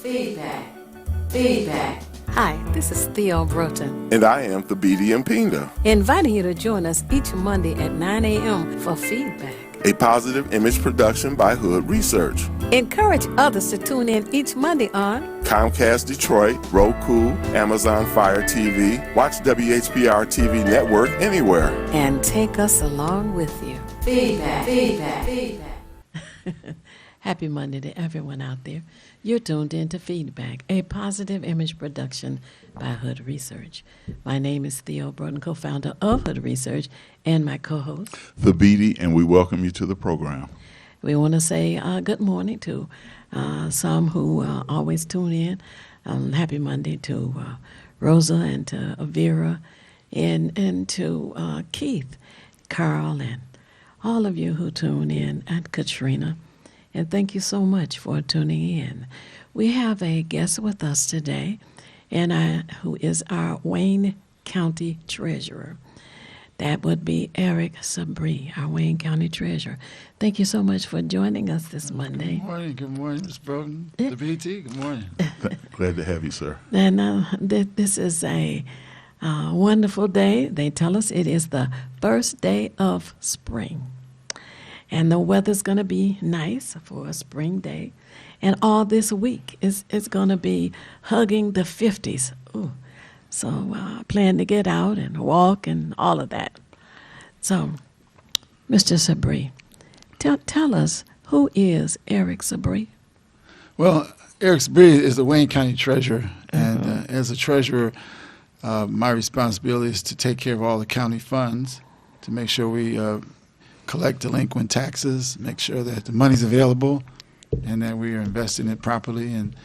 Feedback. Feedback. Hi, this is Theo Broughton. And I am Thabiti Mpinga. Inviting you to join us each Monday at 9 a.m. for Feedback, A positive image production by Hood Research. Encourage others to tune in each Monday on Comcast Detroit, Roku, Amazon Fire TV, watch WHPR TV Network anywhere. and take us along with you. Feedback. Feedback. Feedback. Happy Monday to everyone out there. You're tuned in to Feedback, a positive image production by Hood Research. My name is Theo Broughton, co-founder of Hood Research, and my co-host. Thabiti, and we welcome you to the program. We want to say good morning to some who always tune in. Happy Monday to Rosa and to Vera and to Keith, Carl, and all of you who tune in, and Katrina. And thank you so much for tuning in. We have a guest with us today, and who is our Wayne County Treasurer. That would be Eric Sabri, our Wayne County Treasurer. Thank you so much for joining us this Monday. Good morning, Ms. Broughton. The BT, good morning. Glad to have you, sir. And this is a wonderful day. They tell us it is the first day of spring. And the weather's going to be nice for a spring day. And all this week it's going to be hugging the 50s. Ooh. So I plan to get out and walk and all of that. So, Mr. Sabri, tell us, who is Eric Sabri? Well, Eric Sabri is the Wayne County Treasurer. And as a treasurer, my responsibility is to take care of all the county funds, to make sure we collect delinquent taxes, make sure that the money's available, and that we are investing it properly and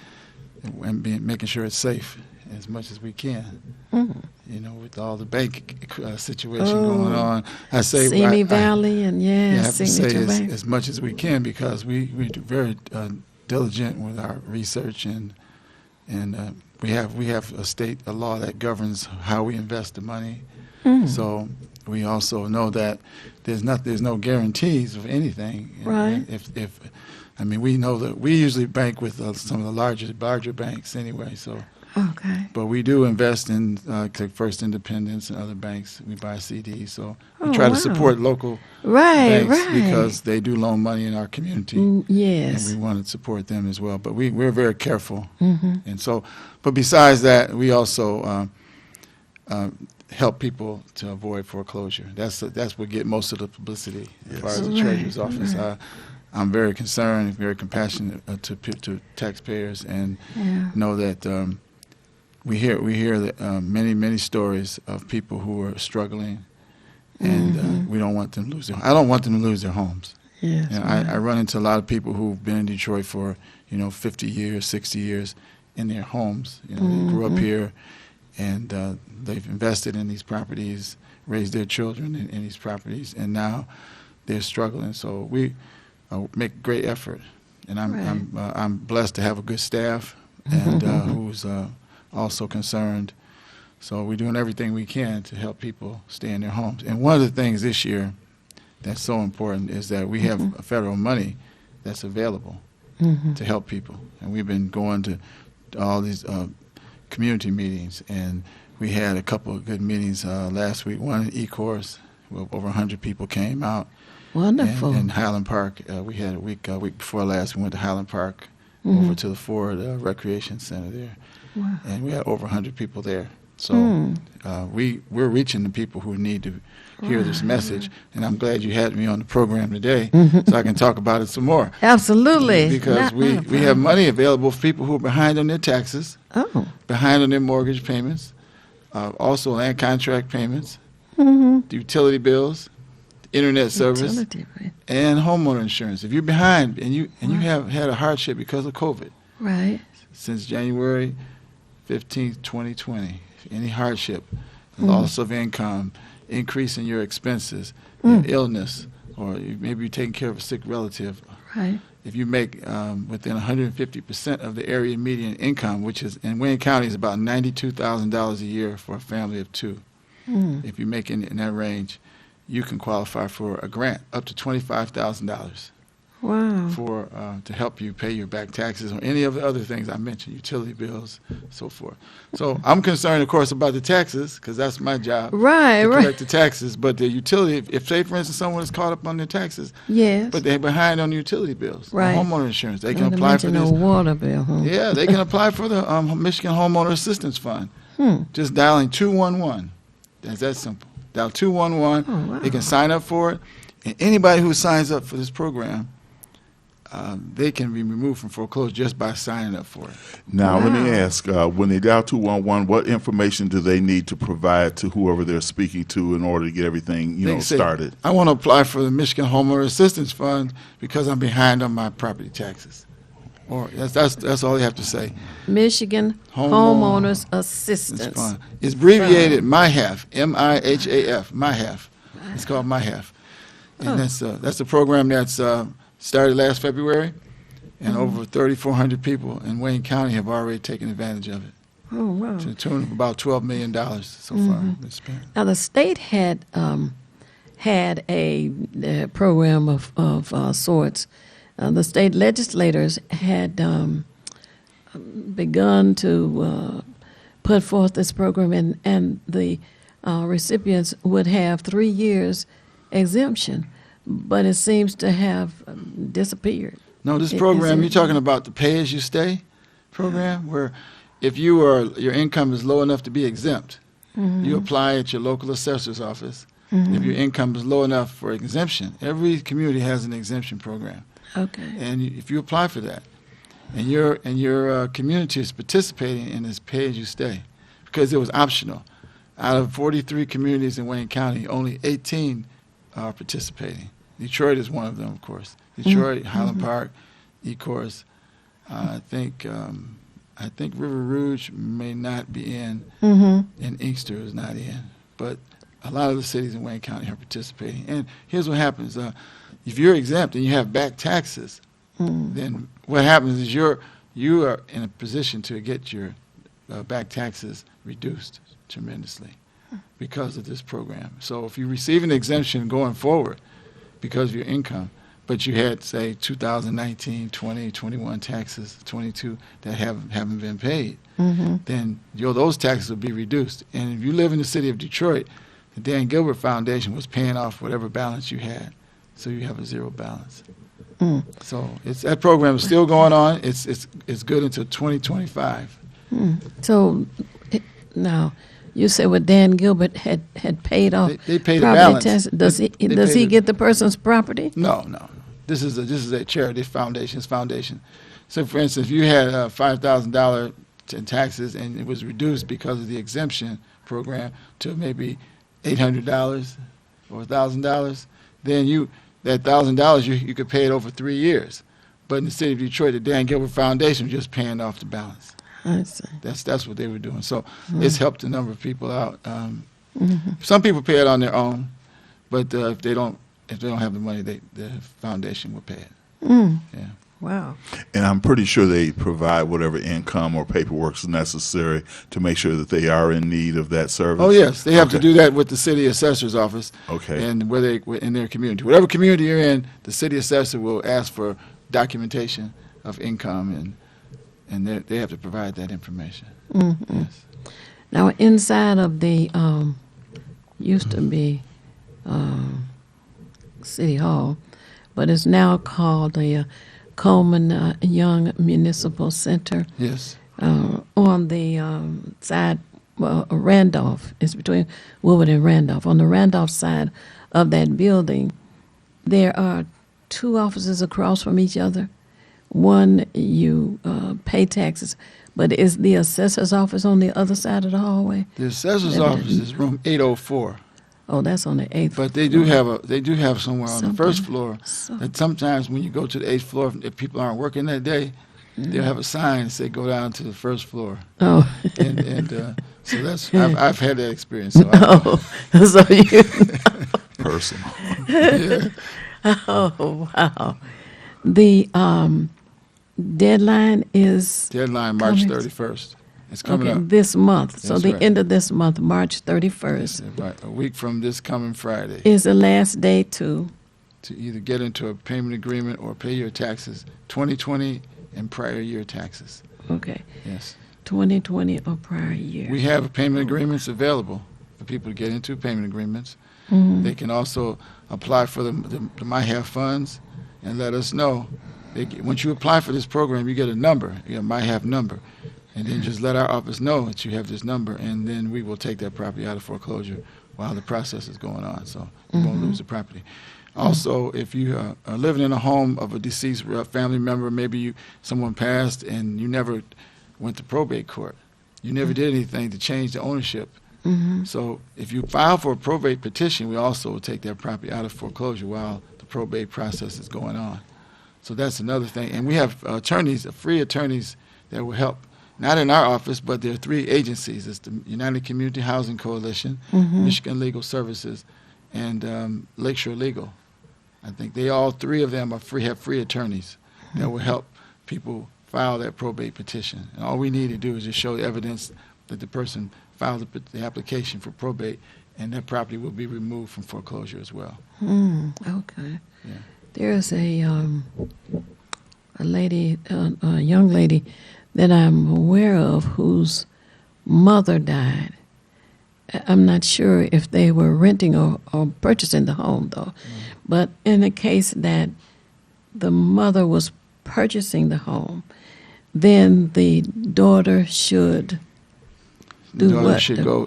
making sure it's safe as much as we can. You know, with all the bank situation going on, I say Simi Valley and you have to Signature say Bank. as much as we can, because we do very diligent with our research, and we have a law that governs how we invest the money. So we also know that there's no guarantees of anything. Right. We know that we usually bank with some of the larger banks anyway. So, Okay. but we do invest in like First Independence and other banks. We buy CDs, so we try to support local banks because they do loan money in our community. Yes. And we want to support them as well. But we're very careful. And so, but besides that, we also help people to avoid foreclosure. That's what get most of the publicity as far as the Treasurer's office. I'm very concerned, very compassionate to taxpayers, and know that we hear that many stories of people who are struggling, and we don't want them to lose I don't want them to lose their homes. Yes. And I run into a lot of people who've been in Detroit for 50 years, 60 years in their homes. They grew up here, and they've invested in these properties, raised their children in these properties, and now they're struggling. So we make great effort, and I'm blessed to have a good staff and who's also concerned. So we're doing everything we can to help people stay in their homes. And one of the things this year that's so important is that we have federal money that's available to help people, and we've been going to all these community meetings, and we had a couple of good meetings last week. One in Ecorse, where over 100 people came out. Wonderful. And in Highland Park, we had a week before last. We went to Highland Park, over to the Ford Recreation Center there, and we had over 100 people there. So we're reaching the people who need to hear this message, and I'm glad you had me on the program today so I can talk about it some more. Absolutely. Because we have money available for people who are behind on their taxes, behind on their mortgage payments, also land contract payments, utility bills, internet service, and homeowner insurance. If you're behind and you have had a hardship because of COVID, since January 15th, 2020, any hardship, loss of income, increase in your expenses, your illness, or maybe you're taking care of a sick relative. If you make within 150% of the area median income, which is in Wayne County is about $92,000 a year for a family of two. If you make in that range, you can qualify for a grant up to $25,000. Wow. for to help you pay your back taxes or any of the other things I mentioned, utility bills, so forth. So I'm concerned, of course, about the taxes because that's my job. Right, to right. collect the taxes. But the utility, if say for instance someone is caught up on their taxes, Yes. but they're behind on the utility bills, or Right. homeowner insurance, they can Not to apply for mention this. no water bill, huh? Yeah, they can apply for the Michigan Homeowner Assistance Fund. Just dialing 211. That's that simple. Dial 211. Oh, wow. They can sign up for it. And anybody who signs up for this program, they can be removed from foreclosure just by signing up for it. Now, let me Wow. ask, when they dial 211, what information do they need to provide to whoever they're speaking to in order to get everything, They can say, started? I want to apply for the Michigan Homeowner Assistance Fund because I'm behind on my property taxes. Or that's all they have to say. Michigan Homeowners Homeowners Assistance. Fund. It's abbreviated MIHAF, MIHAF, MIHAF. It's called MIHAF. And that's a program that's started last February, and over 3,400 people in Wayne County have already taken advantage of it, Oh, wow. to the tune of about $12 million so far. been spent. Now, the state had a program of sorts. The state legislators had begun to put forth this program, and the recipients would have 3 years exemption, but it seems to have disappeared. No, this Is program, it- you're talking about the pay-as-you-stay program, where if your income is low enough to be exempt, you apply at your local assessor's office. If your income is low enough for exemption, every community has an exemption program. Okay. And if you apply for that, and your community is participating in this pay-as-you-stay, because it was optional. Out of 43 communities in Wayne County, only 18 are participating. Detroit is one of them, of course. Detroit, Highland Park, Ecorse. I think River Rouge may not be in, and Inkster is not in. But a lot of the cities in Wayne County are participating. And here's what happens. If you're exempt and you have back taxes, then what happens is you are in a position to get your back taxes reduced tremendously because of this program. So if you receive an exemption going forward because of your income, but you had, say, 2019, 20, 21 taxes, 22 that haven't been paid, then those taxes will be reduced. And if you live in the city of Detroit, the Dan Gilbert Foundation was paying off whatever balance you had, so you have a zero balance. So that program is still going on. It's good until 2025. So now, you said what Dan Gilbert had paid off. They paid a property balance. tax. Does he They does paid he a- get the person's property? No. This is a charity foundation's foundation. So, for instance, if you had $5,000 in taxes and it was reduced because of the exemption program to maybe $800 or $1,000, then that $1,000 you could pay it over 3 years. But in the city of Detroit, the Dan Gilbert Foundation was just paying off the balance. I see. That's what they were doing. So it's helped a number of people out. Some people pay it on their own, but if they don't have the money, the foundation will pay it. Yeah. Wow. And I'm pretty sure they provide whatever income or paperwork is necessary to make sure that they are in need of that service. Oh yes, they have to Okay. do that with the city assessor's office. Okay. And in their community, whatever community you're in, the city assessor will ask for documentation of income, and they have to provide that information. Yes. Now, inside of the used to be City Hall, but it's now called the Coleman Young Municipal Center. Yes. On the side, Randolph, it's between Woodward and Randolph. On the Randolph side of that building, there are two offices across from each other. One, you pay taxes, but is the assessor's office on the other side of the hallway? The assessor's office is room 804. Oh, that's on the 8th. But they do have somewhere on the first Something. floor So- that sometimes when you go to the 8th floor, if people aren't working that day, they'll have a sign that say go down to the first floor. Oh, And so that's I've had that experience. So I, oh, so you. Personal. Oh, wow. The deadline is deadline March Coming. 31st. It's coming okay up. this month. So That's the right. end of this month, March 31st, Right, a week from this coming Friday is the last day to to either get into a payment agreement or pay your taxes, 2020 and prior year taxes. Okay. Yes. 2020 or prior year. We have payment agreements available for people to get into payment agreements. Mhm. They can also apply for the My Have funds and let us know. Once you apply for this program, you get a number, you get a My Have number, and then just let our office know that you have this number, and then we will take that property out of foreclosure while the process is going on, so you won't lose the property. Also, if you are living in a home of a deceased family member, maybe someone passed and you never went to probate court, you never did anything to change the ownership. So if you file for a probate petition, we also will take that property out of foreclosure while the probate process is going on. So that's another thing. And we have attorneys, free attorneys that will help, not in our office, but there are 3 agencies. It's the United Community Housing Coalition, Michigan Legal Services, and Lakeshore Legal. I think they all 3 of them are have free attorneys that will help people file that probate petition. And all we need to do is just show evidence that the person filed the application for probate, and that property will be removed from foreclosure as well. Okay. Yeah. There's a lady, a young lady that I'm aware of whose mother died. I'm not sure if they were renting or purchasing the home, though. But in the case that the mother was purchasing the home, then the daughter should do The daughter what?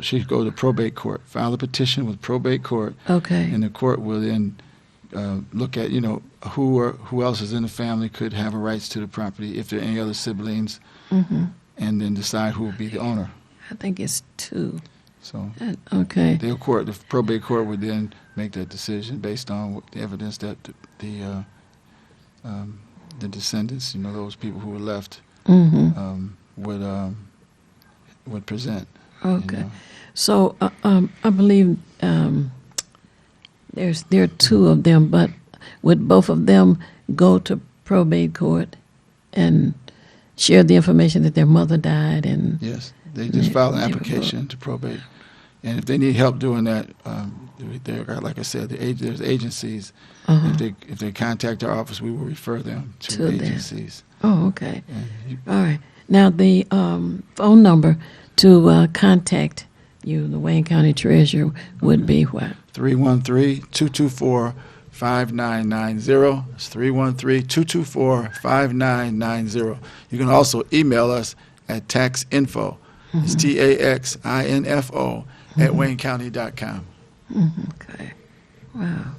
should go to probate court, file a petition with probate court, Okay. and the court will then look at, who else is in the family could have rights to the property, if there are any other siblings, and then decide who will be the owner. I think it's 2. So Okay. the probate court would then make that decision based on the evidence that the descendants, those people who were left, would present. Okay. So I believe there are 2 of them, but would both of them go to probate court and share the information that their mother died? And Yes, they just file an application to probate, and if they need help doing that, like I said, there's agencies. If they contact our office, we will refer them to agencies. Oh, okay. And All right. Now the phone number to contact you, the Wayne County Treasurer, would be what? 313-224-5990. It's 313-224-5990. You can also email us at taxinfo. It's TAXINFO at waynecounty.com. Okay. Wow.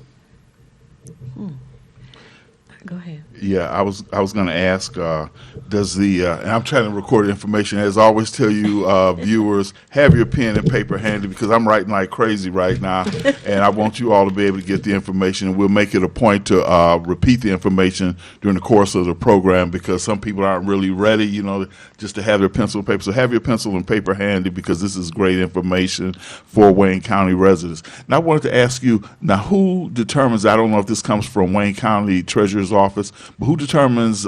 Go ahead. Yeah, I was going to ask, does the and I'm trying to record the information. As I always tell you, viewers, have your pen and paper handy because I'm writing like crazy right now, and I want you all to be able to get the information. We'll make it a point to repeat the information during the course of the program because some people aren't really ready, just to have their pencil and paper. So have your pencil and paper handy because this is great information for Wayne County residents. Now I wanted to ask you, now who determines, I don't know if this comes from Wayne County Treasurer's Office, but who determines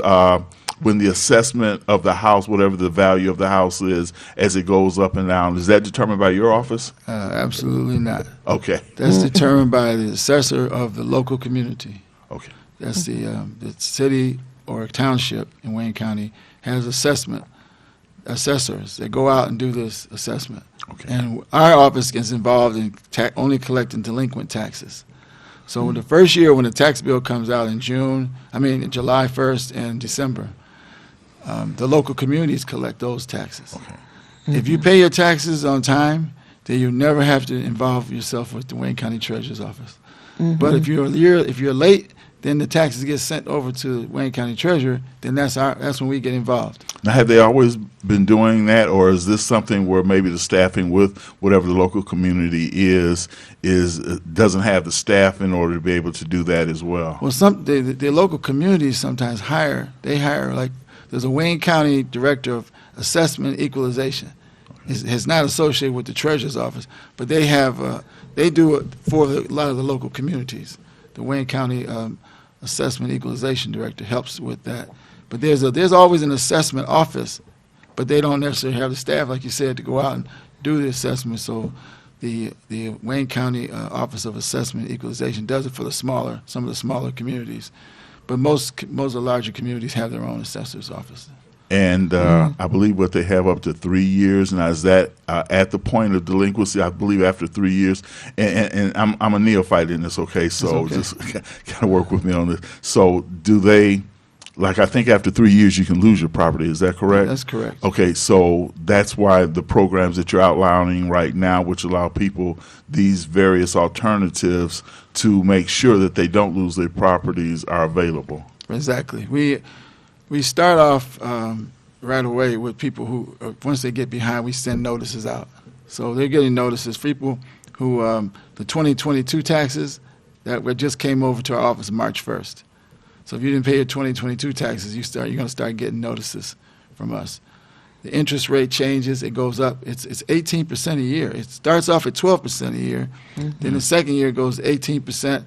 when the assessment of the house, whatever the value of the house is, as it goes up and down? Is that determined by your office? Absolutely not. Okay. That's determined by the assessor of the local community. Okay. That's the city or township in Wayne County has assessors that go out and do this assessment. Okay. And our office gets involved in only collecting delinquent taxes. So in the first year when the tax bill comes out in July 1st and December, the local communities collect those taxes. Okay. If you pay your taxes on time, then you never have to involve yourself with the Wayne County Treasurer's Office. But if you're late, then the taxes get sent over to the Wayne County Treasurer. Then that's when we get involved. Now, have they always been doing that, or is this something where maybe the staffing with whatever the local community is doesn't have the staff in order to be able to do that as well? Well, the local communities sometimes hire like there's a Wayne County Director of Assessment and Equalization. It's not associated with the Treasurer's Office, but they do it for a lot of the local communities. The Wayne County Assessment Equalization Director helps with that. But there's always an assessment office, but they don't necessarily have the staff, like you said, to go out and do the assessment. So the Wayne County Office of Assessment and Equalization does it for some of the smaller communities, but most of the larger communities have their own assessor's office. And I believe what they have up to 3 years. Now, is that at the point of delinquency? I believe after 3 years. And I'm a neophyte in this, okay? So just kind of work with me on this. So do they, like I think after 3 years you can lose your property, is that correct? That's correct. Okay, so that's why the programs that you're outlining right now, which allow people these various alternatives to make sure that they don't lose their properties, are available. Exactly. We start off right away with people who, once they get behind, we send notices out. So they're getting notices. People who, the 2022 taxes that just came over to our office March 1st. So if you didn't pay your 2022 taxes, you're going to start getting notices from us. The interest rate changes. It goes up. It's 18% a year. It starts off at 12% a year. Then the second year goes to 18%.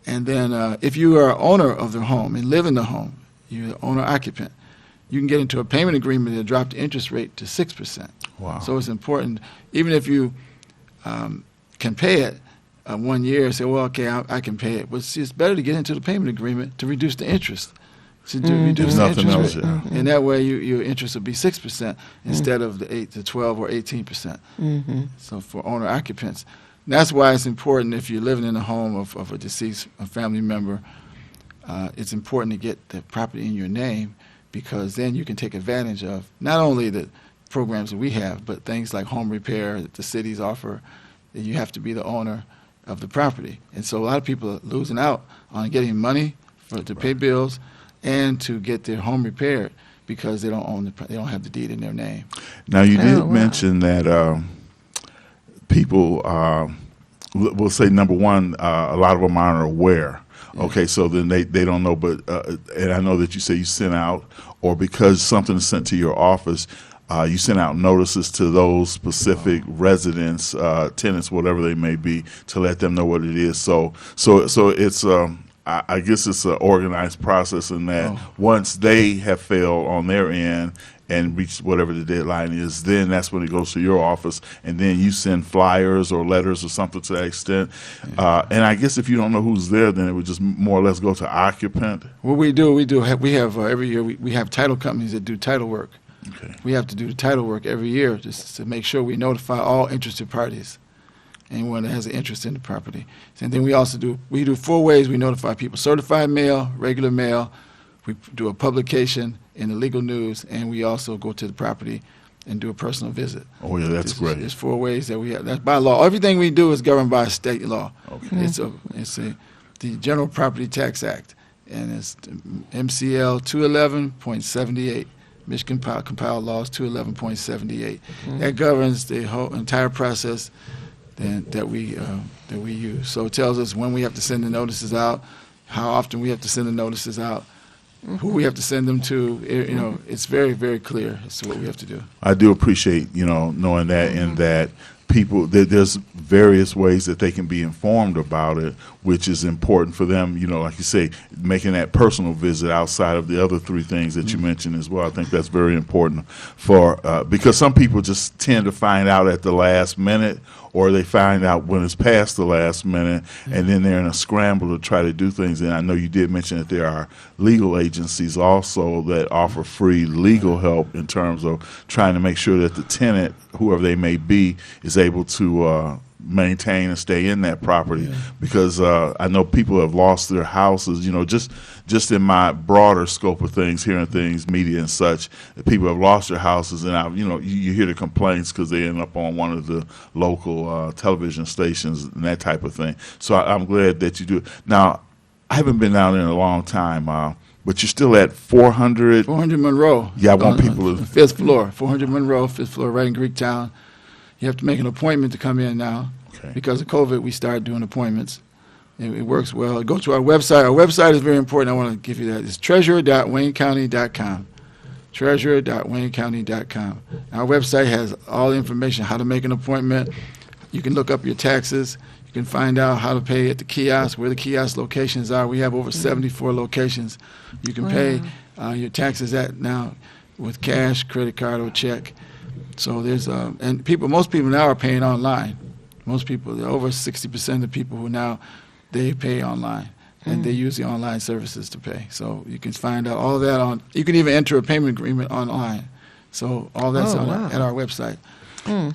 And then if you are an owner of the home and live in the home, you're the owner-occupant, you can get into a payment agreement that drop the interest rate to 6%. Wow. So it's important, even if you can pay it 1 year, say, well, okay, I can pay it. But it's better to get into the payment agreement to reduce the interest. To reduce the Nothing interest else, rate. yeah. And that way your interest will be 6% instead of the 8 to 12 or 18%. So for owner-occupants. That's why it's important if you're living in a home of a deceased family member, it's important to get the property in your name, because then you can take advantage of not only the programs that we have, but things like home repair that the cities offer, that you have to be the owner of the property. And so a lot of people are losing out on getting money to pay bills and to get their home repaired because they don't have the deed in their name. Now, you did wow. mention that people, we'll say, number one, a lot of them aren't aware. Okay, so then they don't know, but and I know that you say you sent out, or because something is sent to your office, you sent out notices to those specific residents, tenants, whatever they may be, to let them know what it is. So it's I guess it's an organized process in that once they have failed on their end and reached whatever the deadline is, then that's when it goes to your office, and then you send flyers or letters or something to that extent. And I guess if you don't know who's there, then it would just more or less go to occupant. What we have every year we have title companies that do title work. Okay. We have to do the title work every year just to make sure we notify all interested parties, anyone that has an interest in the property. And then we also do 4 ways we notify people: certified mail, regular mail. We do a publication in the legal news, and we also go to the property and do a personal visit. Oh, yeah, that's great. There's 4 ways that we have. That's by law. Everything we do is governed by state law. Okay. It's the General Property Tax Act, and it's MCL 211.78. Michigan Compiled Laws 211.78. That governs the whole entire process that we use. So it tells us when we have to send the notices out, how often we have to send the notices out, who we have to send them to. It's very, very clear as to what we have to do. I do appreciate, knowing that, and that people, there's various ways that they can be informed about it, which is important for them, like you say, making that personal visit outside of the other 3 things that you mentioned as well. I think that's very important because some people just tend to find out at the last minute, or they find out when it's past the last minute, and then they're in a scramble to try to do things. And I know you did mention that there are legal agencies also that offer free legal help in terms of trying to make sure that the tenant, whoever they may be, is able to maintain and stay in that property. Because I know people have lost their houses, just in my broader scope of things, hearing things, media and such, that people have lost their houses, and you hear the complaints because they end up on one of the local television stations and that type of thing. So I'm glad that you do it. Now, I haven't been down there in a long time, but you're still at 400 Monroe. Yeah, I want people to 5th floor, 400 Monroe, 5th floor, right in Greektown. You have to make an appointment to come in now. Okay. Because of COVID, we started doing appointments. It works well. Go to our website. Our website is very important. I want to give you that. It's treasurer.waynecounty.com. Treasurer.waynecounty.com. Our website has all the information, how to make an appointment. You can look up your taxes. You can find out how to pay at the kiosk, where the kiosk locations are. We have over 74 locations. You can pay your taxes at now with cash, credit card, or check. So there's and most people now are paying online. Most people, over 60% of the people who now, they pay online. And they use the online services to pay. So you can find out all that on, you can even enter a payment agreement online. So all that's at our website.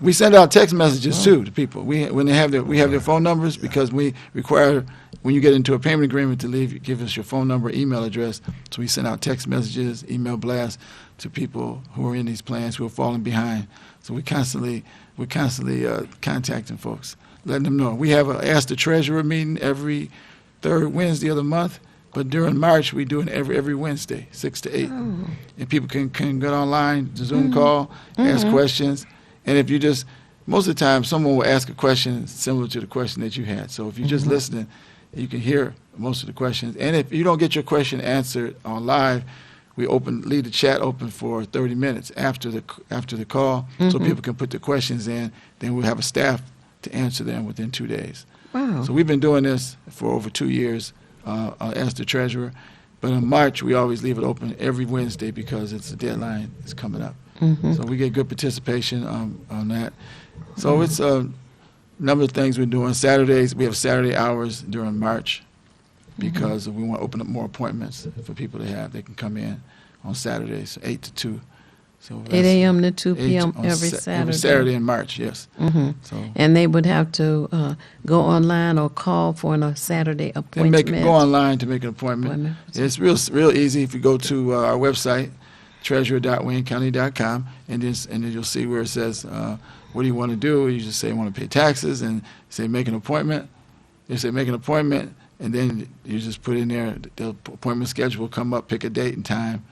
We send out text messages too to people. We have their phone numbers because we require when you get into a payment agreement to leave, you give us your phone number, email address. So we send out text messages, email blasts to people who are in these plans who are falling behind. So we're constantly contacting folks, letting them know. We have a Ask the Treasurer meeting every third Wednesday of the month. But during March, we do it every Wednesday, 6 to 8. And people can get online, Zoom call, ask questions. And if you just, most of the time, someone will ask a question similar to the question that you had. So if you're just listening, you can hear most of the questions. And if you don't get your question answered on live, we leave the chat open for 30 minutes after the call so people can put the questions in. Then we'll have a staff to answer them within 2 days. Wow. So we've been doing this for over 2 years. As the treasurer, but in March we always leave it open every Wednesday because it's the deadline is coming up. So we get good participation on that. So it's a number of things we're doing. Saturdays, we have Saturday hours during March because we want to open up more appointments for people to have. They can come in on Saturdays, 8 to 2. So 8 a.m. to 2 p.m. on every Saturday. Every Saturday in March, yes. So And they would have to go online or call for a Saturday they appointment. go online to make an appointment. It's real easy. If you go to our website, treasurer.waynecounty.com, and then you'll see where it says, what do you want to do? You just say, I want to pay taxes, and say, make an appointment. They say, make an appointment, and then you just put in there, the appointment schedule will come up, pick a date and time,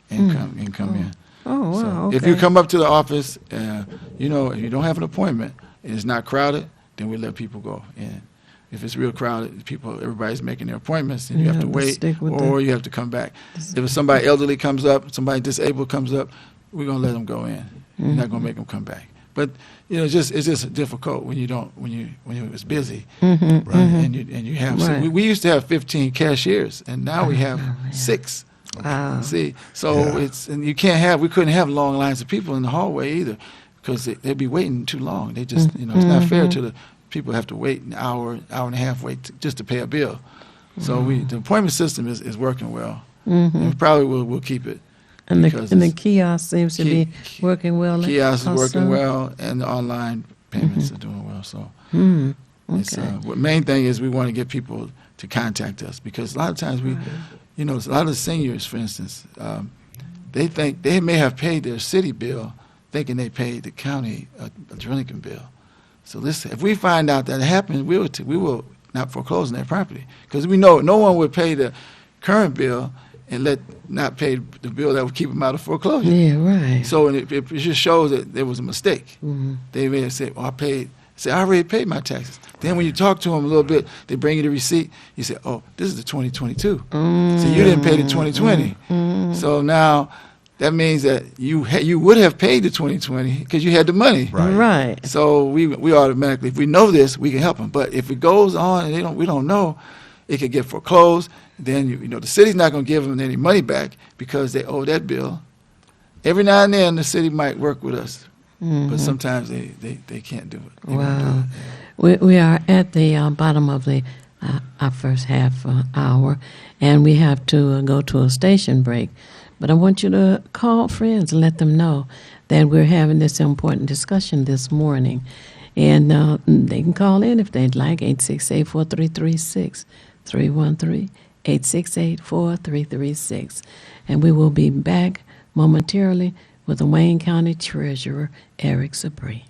and come in. Oh, wow. So Okay. if you come up to the office, if you don't have an appointment and it's not crowded, then we let people go in. If it's real crowded, everybody's making their appointments, and you have to wait, or you have to come back. If somebody elderly comes up, somebody disabled comes up, we're gonna let them go in. We're not gonna make them come back. But it's just difficult when it's busy, right? And you have. Right. So we used to have 15 cashiers, and now we have 6. Wow. See, so we couldn't have long lines of people in the hallway either, because they'd be waiting too long. They just, it's not fair to the people who have to wait an hour and a half just to pay a bill. So the appointment system is working well, and we probably will keep it. And the kiosk seems to be working well. Kiosk is also. working well, and the online payments are doing well. So it's, Okay. the main thing is we want to get people to contact us, because a lot of times a lot of the seniors, for instance, they think they may have paid their city bill thinking they paid the county a drinking bill. So if we find out that happened, we will not foreclose on that property, because we know no one would pay the current bill and not pay the bill that would keep them out of foreclosure. Yeah, right. So it just shows that there was a mistake. They may have said, I already paid my taxes. Then when you talk to them a little bit, they bring you the receipt. You say, oh, this is the 2022. So you didn't pay the 2020. So now that means that you would have paid the 2020 because you had the money. Right. So we automatically, if we know this, we can help them. But if it goes on and we don't know, it could get foreclosed. Then the city's not going to give them any money back because they owe that bill. Every now and then the city might work with us, but sometimes they can't do it. They won't Wow. do it. We are at the bottom of our first half hour, and we have to go to a station break. But I want you to call friends and let them know that we're having this important discussion this morning. And they can call in if they'd like, 868-4336-313, 868-4336. And we will be back momentarily with the Wayne County Treasurer, Eric Sabree.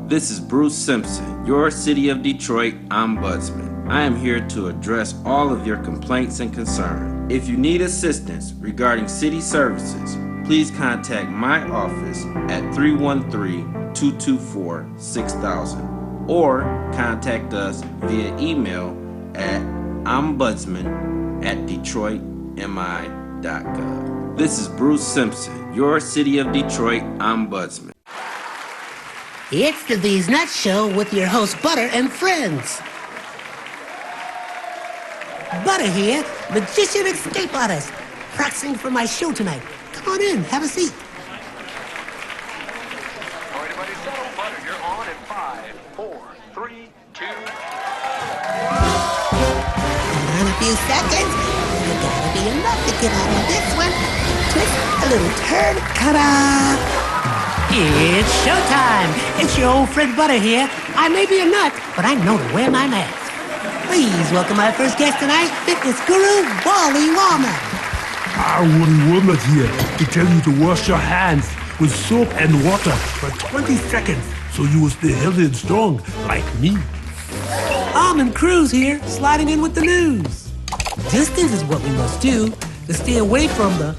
This is Bruce Simpson, your City of Detroit Ombudsman. I am here to address all of your complaints and concerns. If you need assistance regarding city services, please contact my office at 313-224-6000 or contact us via email at ombudsman@detroitmi.gov. This is Bruce Simpson, your City of Detroit Ombudsman. It's the These Nuts Show with your host, Butter and friends. Butter here, magician escape artist, practicing for my show tonight. Come on in, have a seat. Everybody settle, Butter, you're on in 5, 4, 3, 2. In a few seconds, you gotta be enough to get out of this one. Twist a little turn. Ta-da! It's showtime. It's your old friend Butter here. I may be a nut, but I know to wear my mask. Please welcome my first guest tonight, fitness guru, Wally Wallman. Wally Womack here to tell you to wash your hands with soap and water for 20 seconds so you will stay healthy and strong like me. Almond Cruz here, sliding in with the news. Distance is what we must do to stay away from the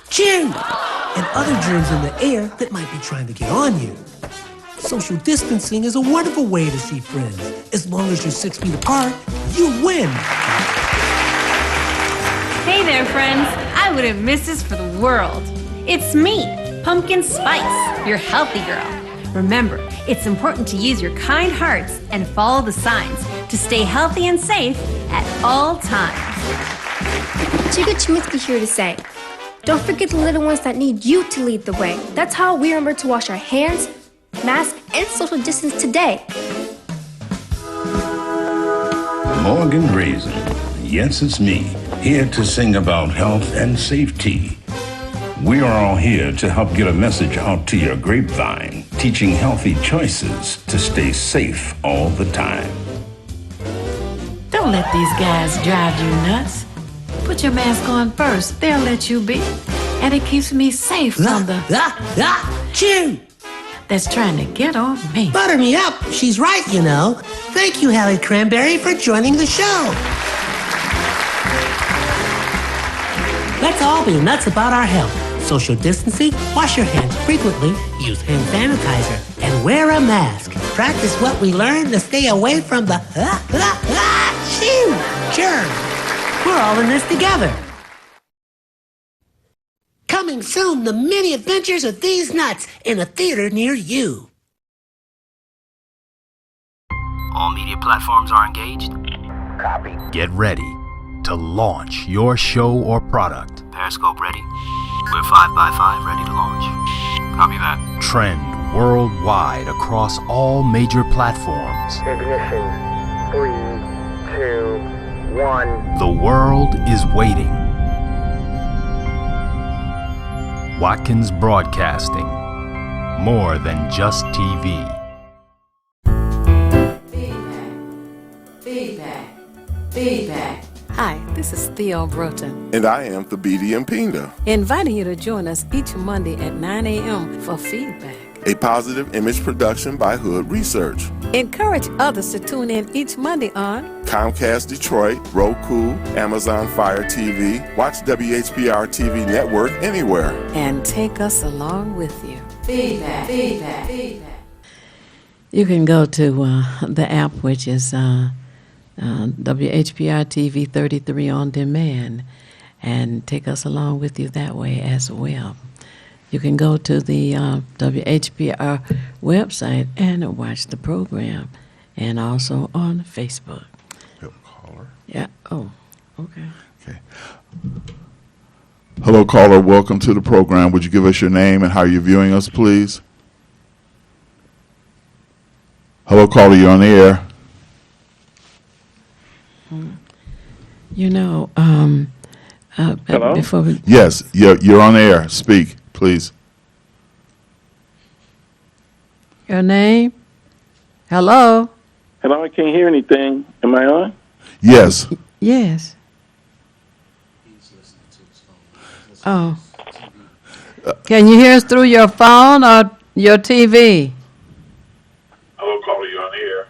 chew and other germs in the air that might be trying to get on you. Social distancing is a wonderful way to see friends. As long as you're 6 feet apart, you win. Hey there, friends. I wouldn't miss this for the world. It's me, Pumpkin Spice, your healthy girl. Remember, it's important to use your kind hearts and follow the signs to stay healthy and safe at all times. Chica Chiminsky here to say, don't forget the little ones that need you to lead the way. That's how we remember to wash our hands, mask, and social distance today. Morgan Raisin. Yes, it's me, here to sing about health and safety. We are all here to help get a message out to your grapevine, teaching healthy choices to stay safe all the time. Don't let these guys drive you nuts. Put your mask on first. They'll let you be. And it keeps me safe from the chew that's trying to get on me. Butter me up. She's right, you know. Thank you, Hallie Cranberry, for joining the show. Let's all be nuts about our health. Social distancing, wash your hands frequently, use hand sanitizer, and wear a mask. Practice what we learned to stay away from the germs. We're all in this together. Coming soon, the many adventures of these nuts in a theater near you. All media platforms are engaged. Copy. Get ready to launch your show or product. Periscope ready. We're 5x5 ready to launch. Copy that. Trend worldwide across all major platforms. Ignition. 3, 2, 1. The world is waiting. Watkins Broadcasting. More than just TV. Feedback. Hi, this is Theo Broughton, And I am Thabiti Mpinga, inviting you to join us each Monday at 9 a.m. for feedback. a positive image production by Hood Research. Encourage others to tune in each Monday on Comcast Detroit, Roku, Amazon Fire TV. Watch WHPR TV Network anywhere. and take us along with you. Feedback. You can go to the app, which is WHPR TV 33 on demand, and take us along with you that way as well. You can go to the WHPR website and watch the program, and also on Facebook. We have a caller. Yeah. Oh, okay. Okay. Hello, caller. Welcome to the program. Would you give us your name and how you're viewing us, please? Hello, caller. You're on the air. You know, Hello? before we, Yes, you're on the air. Speak, please. your name? Hello? Hello, I can't hear anything. Am I on? Yes. Yes. Oh. Can you hear us through your phone or your TV? Hello, caller. You're on the air.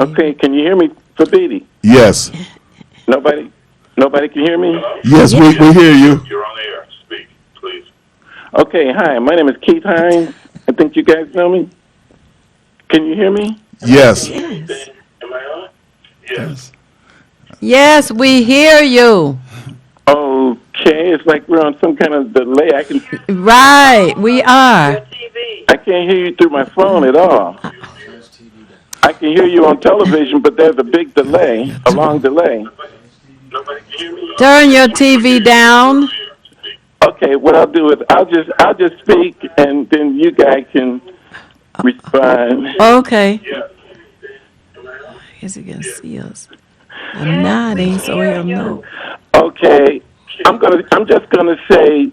Okay, can you hear me, Thabiti? Yes. Nobody can hear me? Yes, we hear you. You're on the air. Speak, please. Okay, hi. My name is Keith Hines. I think you guys know me. Can you hear me? Yes. Am I on? Yes. Yes, we hear you. Okay, it's like we're on some kind of delay. Right, we are. I can't hear you through my phone at all. I can hear you on television, but there's a big delay, a long delay. Turn your TV down. Okay, what I'll do is I'll just speak, and then you guys can respond. Okay. I guess he can see us. I'm nodding, so he'll know. Okay, I'm just gonna say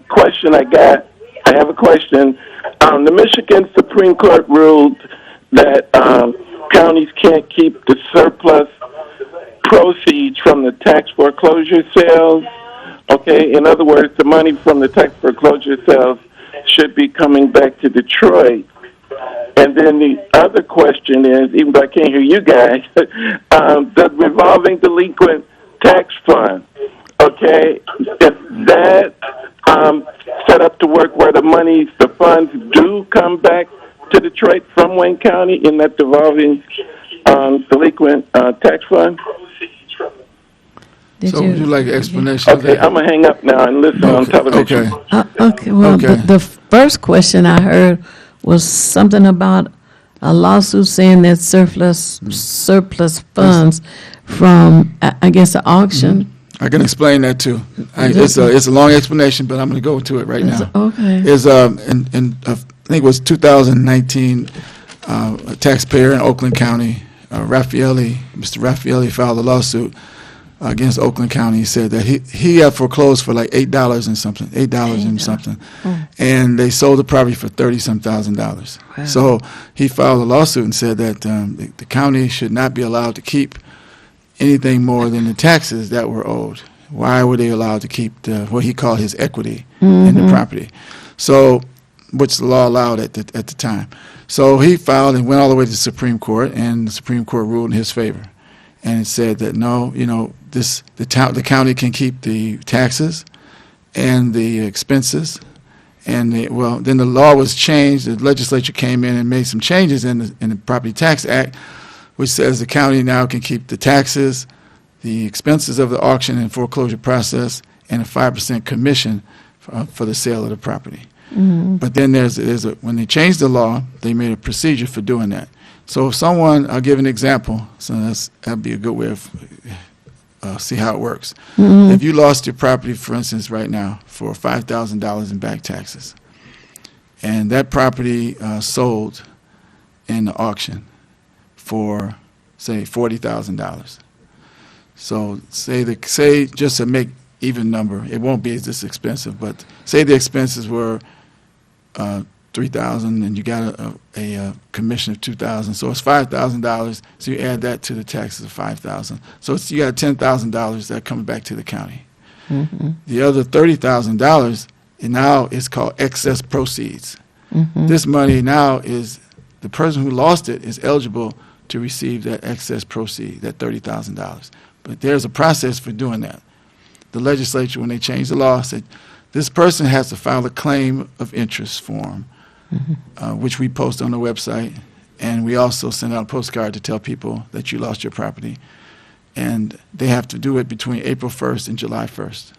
question I got. I have a question. The Michigan Supreme Court ruled that counties can't keep the surplus proceeds from the tax foreclosure sales. Okay, in other words, the money from the tax foreclosure sales should be coming back to Detroit. And then the other question is, even though I can't hear you guys, the revolving delinquent tax fund, okay, is that set up to work where the funds do come back to Detroit from Wayne County in that revolving delinquent tax fund? So would you like an explanation of Okay, that? I'm going to hang up now and listen on television. Okay, well, Okay. the first question I heard was something about a lawsuit saying that surplus funds from, I guess, the auction. I can explain that too. It's a long explanation, but I'm going to go into it right now. Okay. Is I think it was 2019, a taxpayer in Oakland County, Mr. Raffaelli filed a lawsuit against Oakland County. He said that he had foreclosed for like $8 and something, and they sold the property for $30-some thousand. Wow. So he filed a lawsuit and said that the county should not be allowed to keep anything more than the taxes that were owed. Why were they allowed to keep what he called his equity in the property? So, which the law allowed at the time. So he filed and went all the way to the Supreme Court, and the Supreme Court ruled in his favor, and it said that no, the county can keep the taxes and the expenses, and then the law was changed. The legislature came in and made some changes in the Property Tax Act, which says the county now can keep the taxes, the expenses of the auction and foreclosure process, and a 5% commission for the sale of the property. But then when they changed the law, they made a procedure for doing that. So if someone, I'll give an example, so that'd be a good way of see how it works. If you lost your property, for instance, right now for $5,000 in back taxes, and that property sold in the auction for, say, $40,000. So say just to make even number, it won't be this expensive, but say the expenses were $3,000 and you got a commission of $2,000, so it's $5,000. So you add that to the taxes of $5,000. So you got $10,000 that comes back to the county. The other $30,000 now is called excess proceeds. This money now is the person who lost it is eligible to receive that excess proceed, that $30,000. But there's a process for doing that. The legislature, when they changed the law, said this person has to file a claim of interest form, which we post on the website, and we also send out a postcard to tell people that you lost your property. And they have to do it between April 1st and July 1st.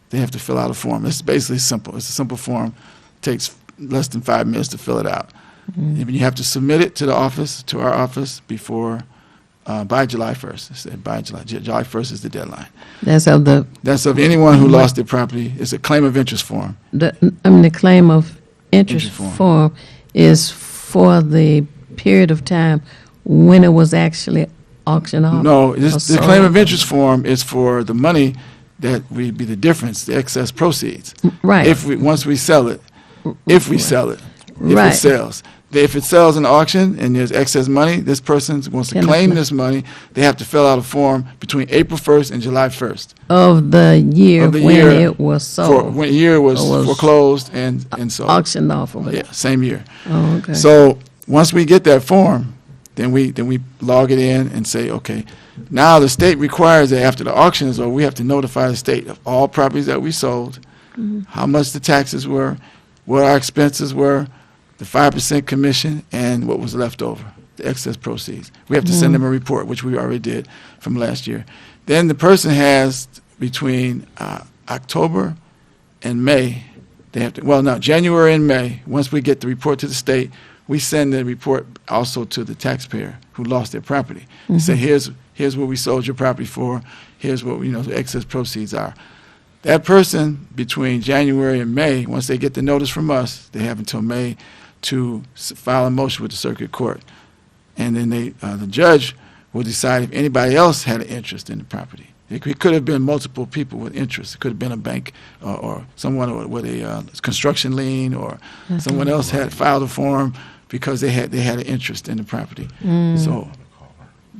They have to fill out a form. It's basically simple. It's a simple form. It takes less than 5 minutes to fill it out. You have to submit it to the office, to our office, before by July 1st. I said by July 1st is the deadline. That's of anyone who lost their property. It's a claim of interest form. The claim of interest form is for the period of time when it was actually auctioned off. No, the claim of interest form is for the money that would be the difference, the excess proceeds. Right. Once we sell it, if we sell it, if Right. it sells. If it sells in auction and there's excess money, this person wants to claim this money, they have to fill out a form between April 1st and July 1st. Of the year when it was sold. When the year was foreclosed and sold. Auctioned off of it. Yeah, same year. Oh, okay. So once we get that form, then we log it in and say, okay, now the state requires that after the auction is over, we have to notify the state of all properties that we sold, how much the taxes were, what our expenses were, the 5% commission, and what was left over, the excess proceeds. We have to send them a report, which we already did from last year. Then the person has between October and May, January and May. Once we get the report to the state, we send the report also to the taxpayer who lost their property. And say, here's what we sold your property for. Here's what the excess proceeds are. That person between January and May, once they get the notice from us, they have until May to file a motion with the circuit court. And then the judge will decide if anybody else had an interest in the property. It could have been multiple people with interest. It could have been a bank or someone with a construction lien, or someone else had filed a form because they had an interest in the property. So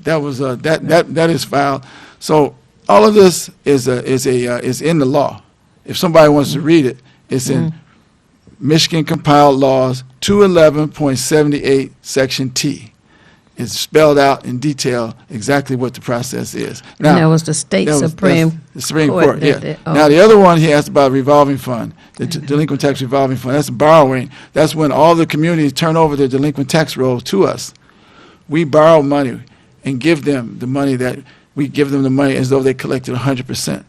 that was that is filed. So all of this is in the law. If somebody wants to read it, it's in Michigan Compiled Laws 211.78 Section T. It's spelled out in detail exactly what the process is. Now, And that was the state that's Supreme the Supreme Court Court, yeah. that- Now, the other one he asked about revolving fund, the delinquent tax revolving fund. That's borrowing. That's when all the communities turn over their delinquent tax rolls to us. We borrow money and give them the money as though they collected 100%,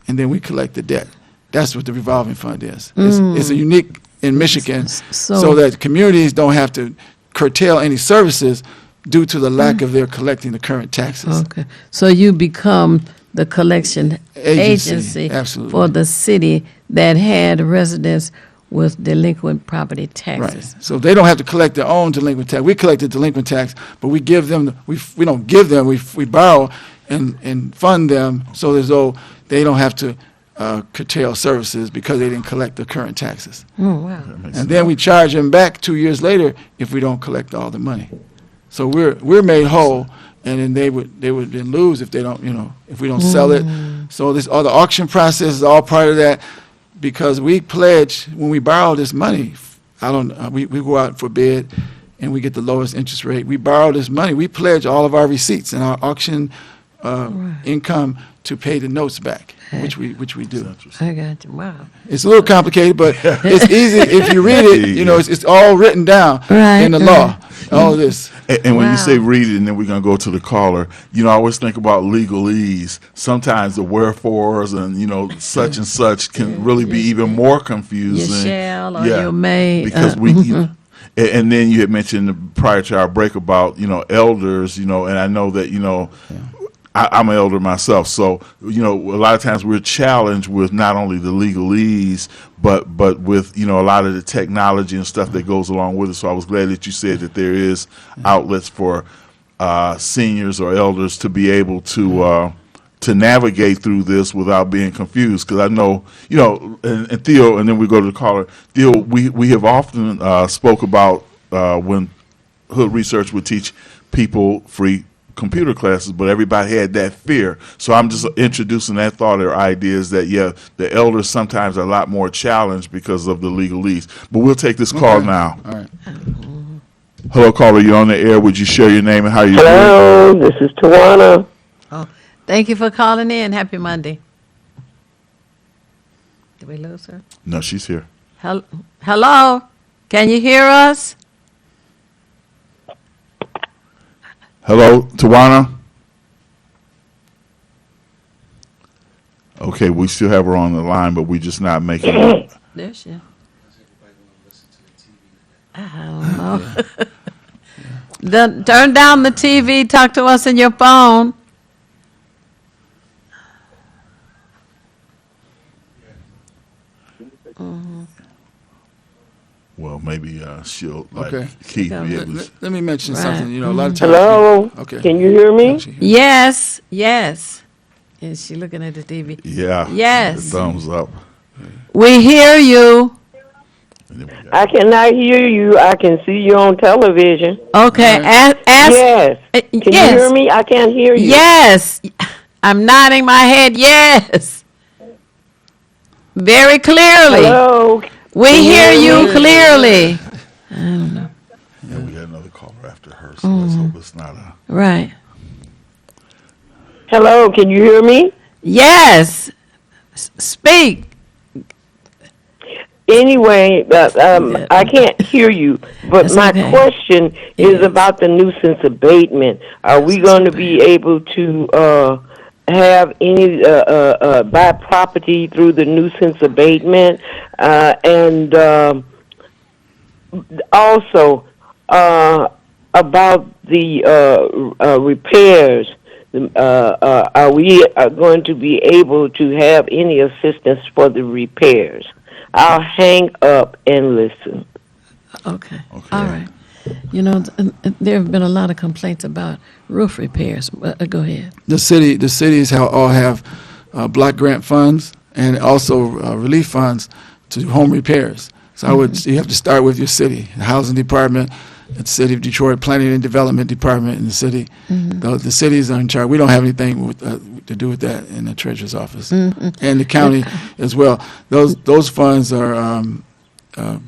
and then we collect the debt. That's what the revolving fund is. It's a unique in Michigan, so that communities don't have to curtail any services due to the lack of their collecting the current taxes. Okay. So you become the collection agency absolutely. for the city that had residents with delinquent property taxes. Right. So they don't have to collect their own delinquent tax. We collect the delinquent tax, but we give them, we don't give them, we borrow and fund them so as though they don't have to curtail services because they didn't collect the current taxes. Oh, wow. And then we charge them back 2 years later if we don't collect all the money. So we're made whole, and then they would then lose if they don't, if we don't sell it. So the auction process is all part of that, because we pledge when we borrow this money. We go out for bid, and we get the lowest interest rate. We borrow this money. We pledge all of our receipts and our auction income to pay the notes back, which we do. I got you. Wow. It's a little complicated, but it's easy if you read it. It's all written down in the law. All of this. And when you say read it, and then we're going to go to the caller, I always think about legalese. Sometimes the wherefores and, such and such can really be even more confusing. You shall or you may. Because and then you had mentioned prior to our break about, elders, and I know that, I'm an elder myself, so a lot of times we're challenged with not only the legalese, but with a lot of the technology and stuff that goes along with it. So I was glad that you said that there is outlets for seniors or elders to be able to navigate through this without being confused. Because I know, and Theo, and then we go to the caller. Theo, we have often spoke about when Hood Research would teach people free computer classes, but everybody had that fear. So I'm just introducing that thought or ideas that, the elders sometimes are a lot more challenged because of the legalese. But we'll take this call now. All right. Hello, caller. You're on the air. Would you share your name and how you Hello, this is Tawana. Oh, thank you for calling in. Happy Monday. Did we lose her? No, she's here. Hello? Can you hear us? Hello, Tawana? Okay, we still have her on the line, but we're just not making it. There she is. I don't know. Turn down the TV, talk to us in your phone. Well, maybe she'll Okay. keep be able to. Let me mention Right. something. A lot of times. Hello, Okay. can you hear me? Yes. Is she looking at the TV? Yeah. Yes. The thumbs up. We hear you. I cannot hear you. I can see you on television. Okay. Ask. Yes. Can yes. you hear me? I can't hear you. Yes. I'm nodding my head. Yes. Very clearly. Hello. We Can hear you you clearly. I don't know. Yeah, we got another caller after her, so let's hope it's not a. Right. Hello, can you hear me? Yes. Speak. Anyway, I can't hear you, but That's my okay. question is about the nuisance abatement. Are we going to be able to have any buy property through the nuisance abatement, and also about the repairs? Are we going to be able to have any assistance for the repairs? I'll hang up and listen. Okay. All right. You know, there have been a lot of complaints about roof repairs. Go ahead. The cities all have block grant funds and also relief funds to home repairs. So you have to start with your city, the housing department, the city of Detroit planning and development department in the city. The cities are in charge. We don't have anything to do with that in the treasurer's office, and the county as well. Those funds are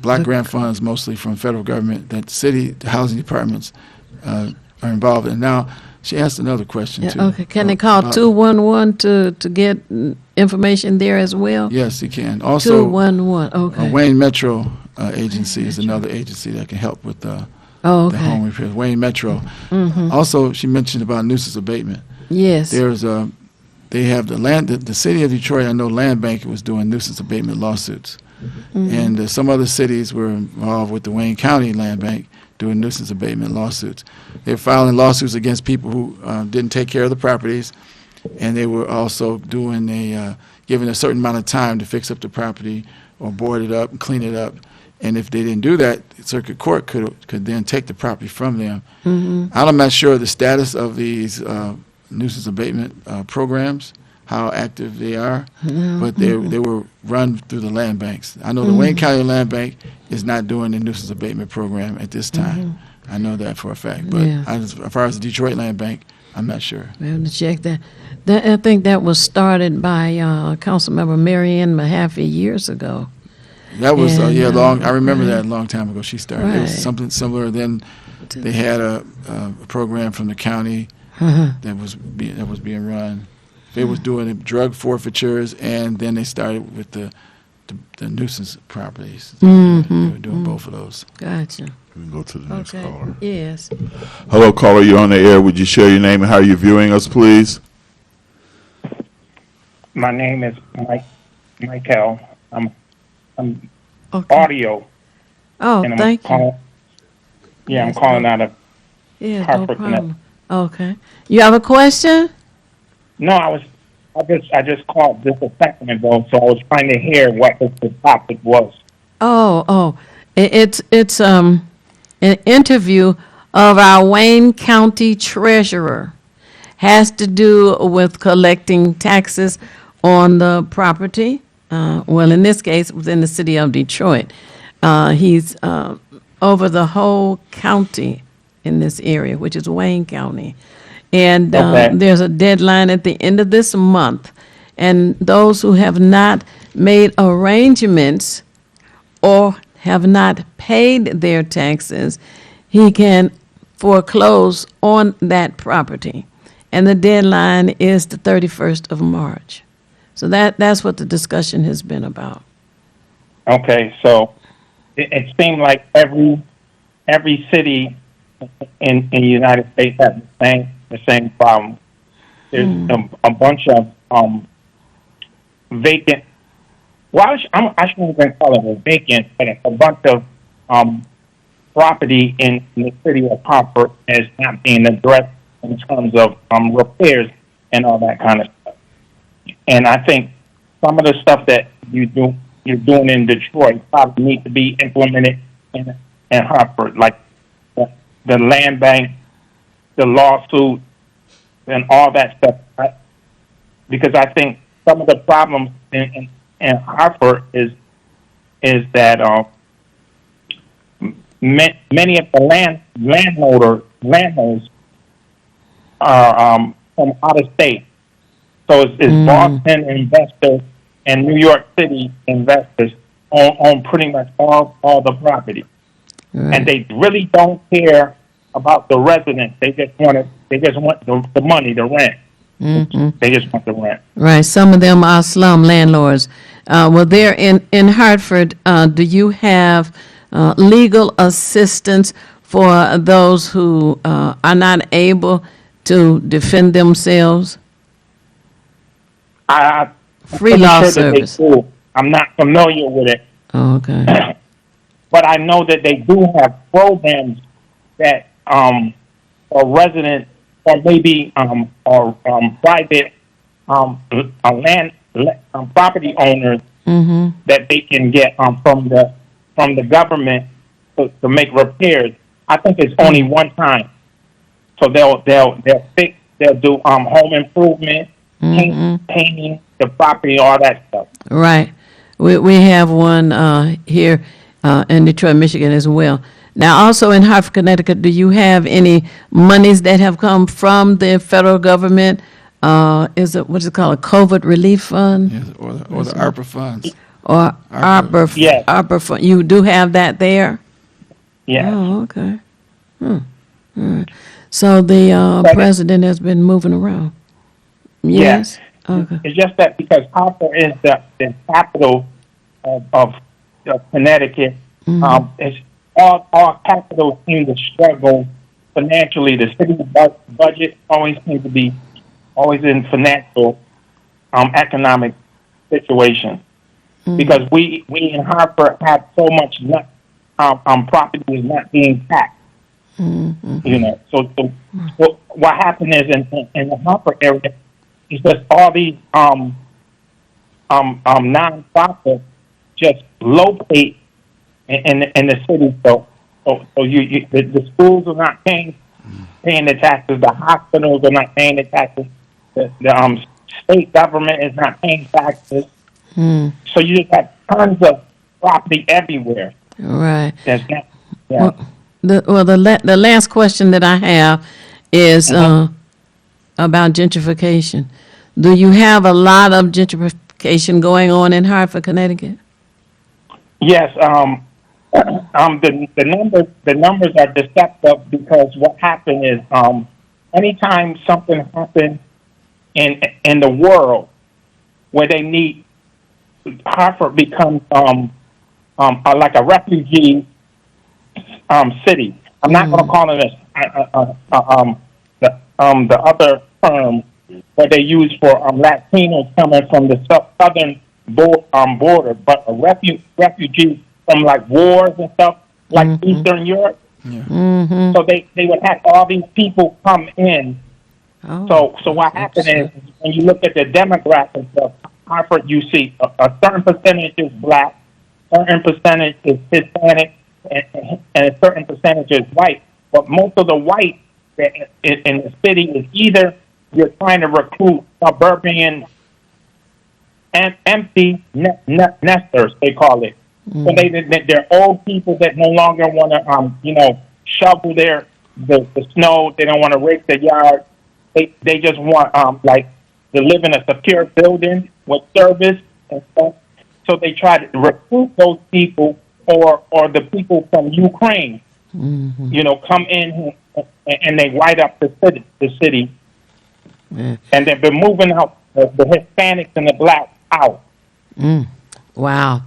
block grant funds, mostly from federal government, that the housing departments are involved in. Now, she asked another question, too. Okay, can they call 211 to get information there as well? Yes, you can. Also, 211, okay. Wayne Metro Agency is another agency that can help with the home repairs. Wayne Metro. Also, she mentioned about nuisance abatement. Yes. They have the city of Detroit, I know Land Bank was doing nuisance abatement lawsuits. And some other cities were involved with the Wayne County Land Bank doing nuisance abatement lawsuits. They're filing lawsuits against people who didn't take care of the properties, and they were also doing given a certain amount of time to fix up the property or board it up and clean it up. And if they didn't do that, the circuit court could then take the property from them. I'm not sure of the status of these nuisance abatement programs, how active they are, but they were run through the land banks. I know the Wayne County Land Bank is not doing the nuisance abatement program at this time. I know that for a fact. But as far as the Detroit Land Bank, I'm not sure. We have to check that. I think that was started by Councilmember Marianne Mahaffey years ago. That was long. I remember that a long time ago. She started. It was something similar. Then they had a program from the county that was being run. They was doing drug forfeitures, and then they started with the nuisance properties. They were doing both of those. Gotcha. We can go to the next caller. Yes. Hello, caller. You're on the air. Would you share your name and how you're viewing us, please? My name is Michael. I'm audio. Oh, and thank you. I'm calling out of no Hartford, problem. Okay. You have a question? No, I just called just a second ago, so I was trying to hear what the topic was. It's an interview of our Wayne County treasurer. Has to do with collecting taxes on the property. Well, in this case, within the city of Detroit. He's over the whole county in this area, which is Wayne County. And there's a deadline at the end of this month. And those who have not made arrangements or have not paid their taxes, he can foreclose on that property. And the deadline is the 31st of March. So that's what the discussion has been about. Okay, so it seemed like every city in the United States has the same problem. There's a bunch of vacant. Well, I shouldn't even call it a vacant, but a bunch of property in the city of Hartford is not being addressed in terms of repairs and all that kind of stuff. And I think some of the stuff that you're doing in Detroit probably need to be implemented in Hartford, like the land bank, the lawsuit, and all that stuff. Because I think some of the problems in Hartford is that many of the landholders are from out of state. So it's Boston investors and New York City investors on pretty much all the property. Right. And they really don't care about the residents. They just want the money, the rent. They just want the rent. Right. Some of them are slum landlords. Well, there in Hartford, do you have legal assistance for those who are not able to defend themselves? Free law service. I'm not familiar with it. Oh, okay. But I know that they do have programs that for residents or maybe or private land property owners that they can get from the government to make repairs. I think it's only one time. So they'll fix, they'll do home improvement, painting the property, all that stuff. Right. We have one here in Detroit, Michigan as well. Now, also in Hartford, Connecticut, do you have any monies that have come from the federal government? Is it, what's it called, a COVID relief fund? Yes, or the ARPA funds. Or ARPA, Yes. ARPA fund. You do have that there? Yeah. Oh, okay. All right. So the president has been moving around? Yes? Okay. It's just that because Hartford is the capital of Connecticut, it's all capitals seem to struggle financially. The city budget always seems to be always in financial, economic situation. Because we in Hartford have so much property is not being taxed. You know, so what happened is in the Hartford area is just all these nonprofits just locate in the city. So the schools are not paying the taxes. The hospitals are not paying the taxes. The state government is not paying taxes. So you just have tons of property everywhere. Right. That's not, yeah. The last question that I have is about gentrification. Do you have a lot of gentrification going on in Hartford, Connecticut? Yes. The numbers are deceptive because what happened is anytime something happens in the world where they need, Hartford becomes like a refugee city. I'm not going to call it the other term what they use for Latinos coming from the southern border, but a refugee from like wars and stuff like Eastern Europe. Yeah. So they would have all these people come in. So what happened is when you look at the demographics of Hartford, you see a certain percentage is black, certain percentage is Hispanic, and a certain percentage is white. But most of the white in the city is either you're trying to recruit suburban and empty nesters, they call it. So they're old people that no longer want to, shovel the snow. They don't want to rake the yard. They just want like to live in a secure building with service and stuff. So they try to recruit those people or the people from Ukraine, come in and they light up the city. Yeah. And they've been moving out the Hispanics and the blacks out. Wow.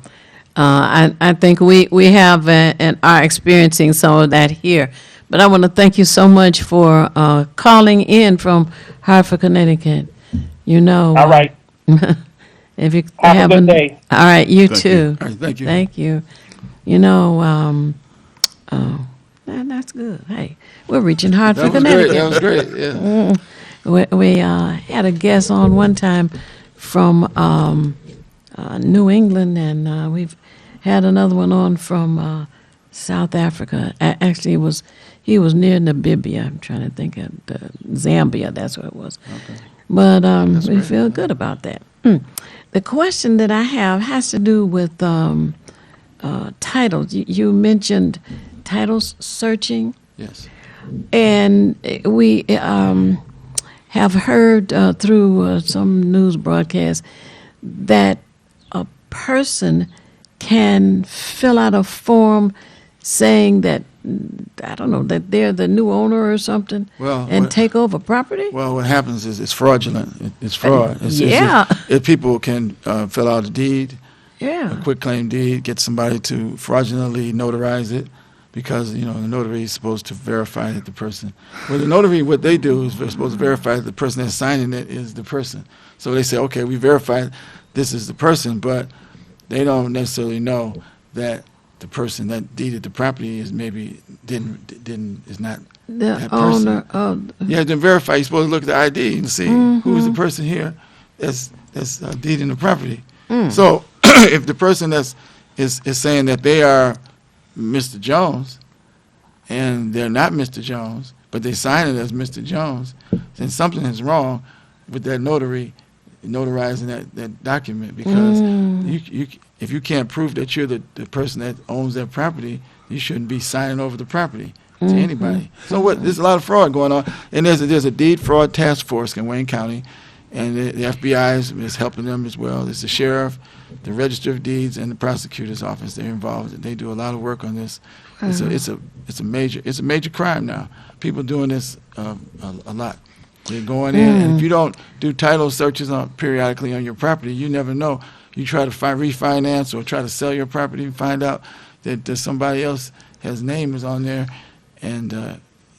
I think we have and are experiencing some of that here. But I want to thank you so much for calling in from Hartford, Connecticut. All right. If you have a good day. All right, you Thank too. you. All right, thank you. Thank you. That's good. Hey, we're reaching Hartford, Connecticut. That was great. Yeah. We had a guest on one time from New England, and we've had another one on from South Africa. Actually, he was near Namibia. I'm trying to think of Zambia. That's what it was. Okay. But we feel good about that. The question that I have has to do with titles. You mentioned titles searching. Yes. And we have heard through some news broadcasts that a person can fill out a form saying that, I don't know, that they're the new owner or something and take over property? Well, what happens is it's fraudulent. It's fraud. If people can fill out a deed, a quitclaim deed, get somebody to fraudulently notarize it, because, the notary is supposed to verify that the person. Well, the notary, what they do is they're supposed to verify that the person that's signing it is the person. So they say, okay, we verified this is the person, but they don't necessarily know that the person that deeded the property is maybe is not the that person. owner of. You have to verify. You're supposed to look at the ID and see who is the person here that's deeding the property. So if the person is saying that they are Mr. Jones, and they're not Mr. Jones, but they sign it as Mr. Jones, then something is wrong with that notary notarizing that document, because if you can't prove that you're the person that owns that property, you shouldn't be signing over the property to anybody. So there's a lot of fraud going on, and there's a deed fraud task force in Wayne County, and the FBI is helping them as well. There's the sheriff, the Register of Deeds, and the prosecutor's office. They're involved. They do a lot of work on this. It's a major crime now. People doing this a lot. They're going in, and if you don't do title searches periodically on your property, you never know. You try to refinance or try to sell your property and find out that somebody else has names on there, and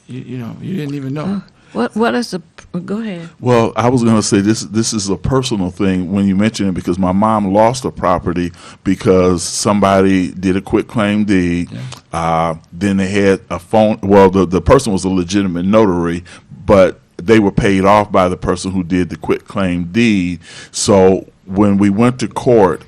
you didn't even know. What is the? Go ahead. Well, I was going to say this is a personal thing when you mention it, because my mom lost a property because somebody did a quitclaim deed. Yeah. Then they had a phone. Well, the person was a legitimate notary, but they were paid off by the person who did the quitclaim deed. So when we went to court,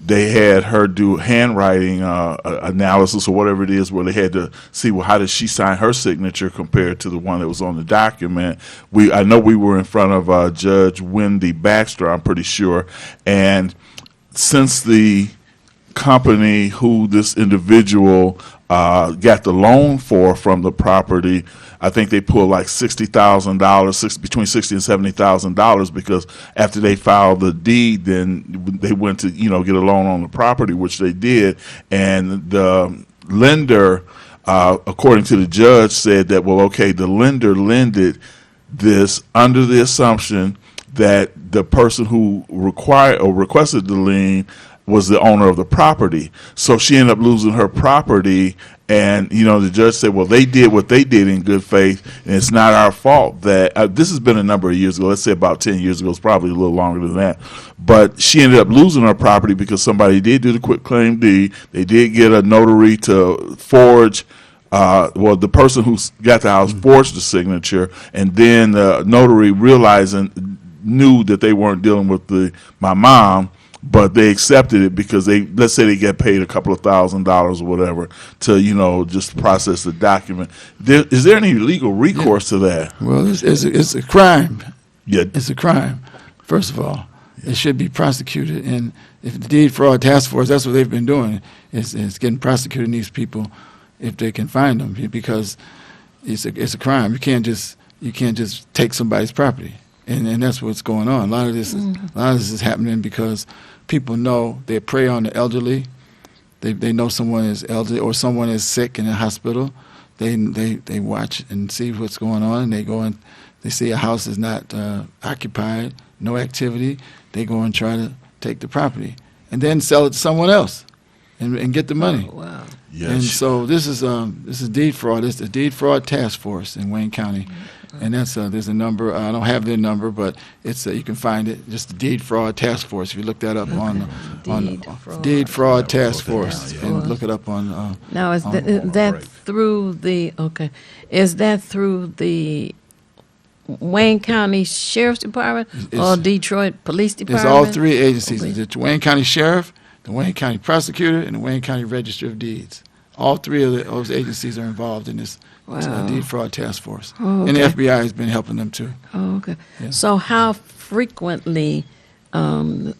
they had her do handwriting analysis or whatever it is, where they had to see, well, how did she sign her signature compared to the one that was on the document. I know we were in front of Judge Wendy Baxter, I'm pretty sure, and since the company who this individual got the loan from the property, I think they pulled like $60,000, between $60,000 and $70,000, because after they filed the deed, then they went to get a loan on the property, which they did, and the lender, according to the judge, said that, well, okay, the lender lended this under the assumption that the person who requested the lien was the owner of the property. So she ended up losing her property, and the judge said, well, they did what they did in good faith, and it's not our fault that this has been a number of years ago. Let's say about 10 years ago. It's probably a little longer than that. But she ended up losing her property because somebody did do the quitclaim deed. They did get a notary to forge. The person who got the house forged the signature, and then the notary knew that they weren't dealing with my mom, but they accepted it because let's say they get paid a couple of $1,000s or whatever to just process the document. Is there any legal recourse to that? Well, it's a crime. Yeah, it's a crime. First of all, it should be prosecuted, and if the deed fraud task force, that's what they've been doing, is getting prosecuting these people if they can find them, because it's a crime. You can't just take somebody's property. And that's what's going on. A lot of this is happening because people know they prey on the elderly. They know someone is elderly or someone is sick in a hospital. They watch and see what's going on, and they go and they see a house is not occupied, no activity. They go and try to take the property and then sell it to someone else and get the money. Oh, wow. Yes. And so this is deed fraud. It's the deed fraud task force in Wayne County. And that's there's a number. I don't have their number, but it's you can find it. Just the Deed Fraud Task Force. If you look that up on Deed Fraud Task Force, and look it up on. Now is that through the Is that through the Wayne County Sheriff's Department or Detroit Police Department? It's all three agencies: the Wayne County Sheriff, the Wayne County Prosecutor, and the Wayne County Register of Deeds. All three of those agencies are involved in this. Deed Fraud Task Force. Oh, okay. And the FBI has been helping them too. Oh, okay. Yeah. So how frequently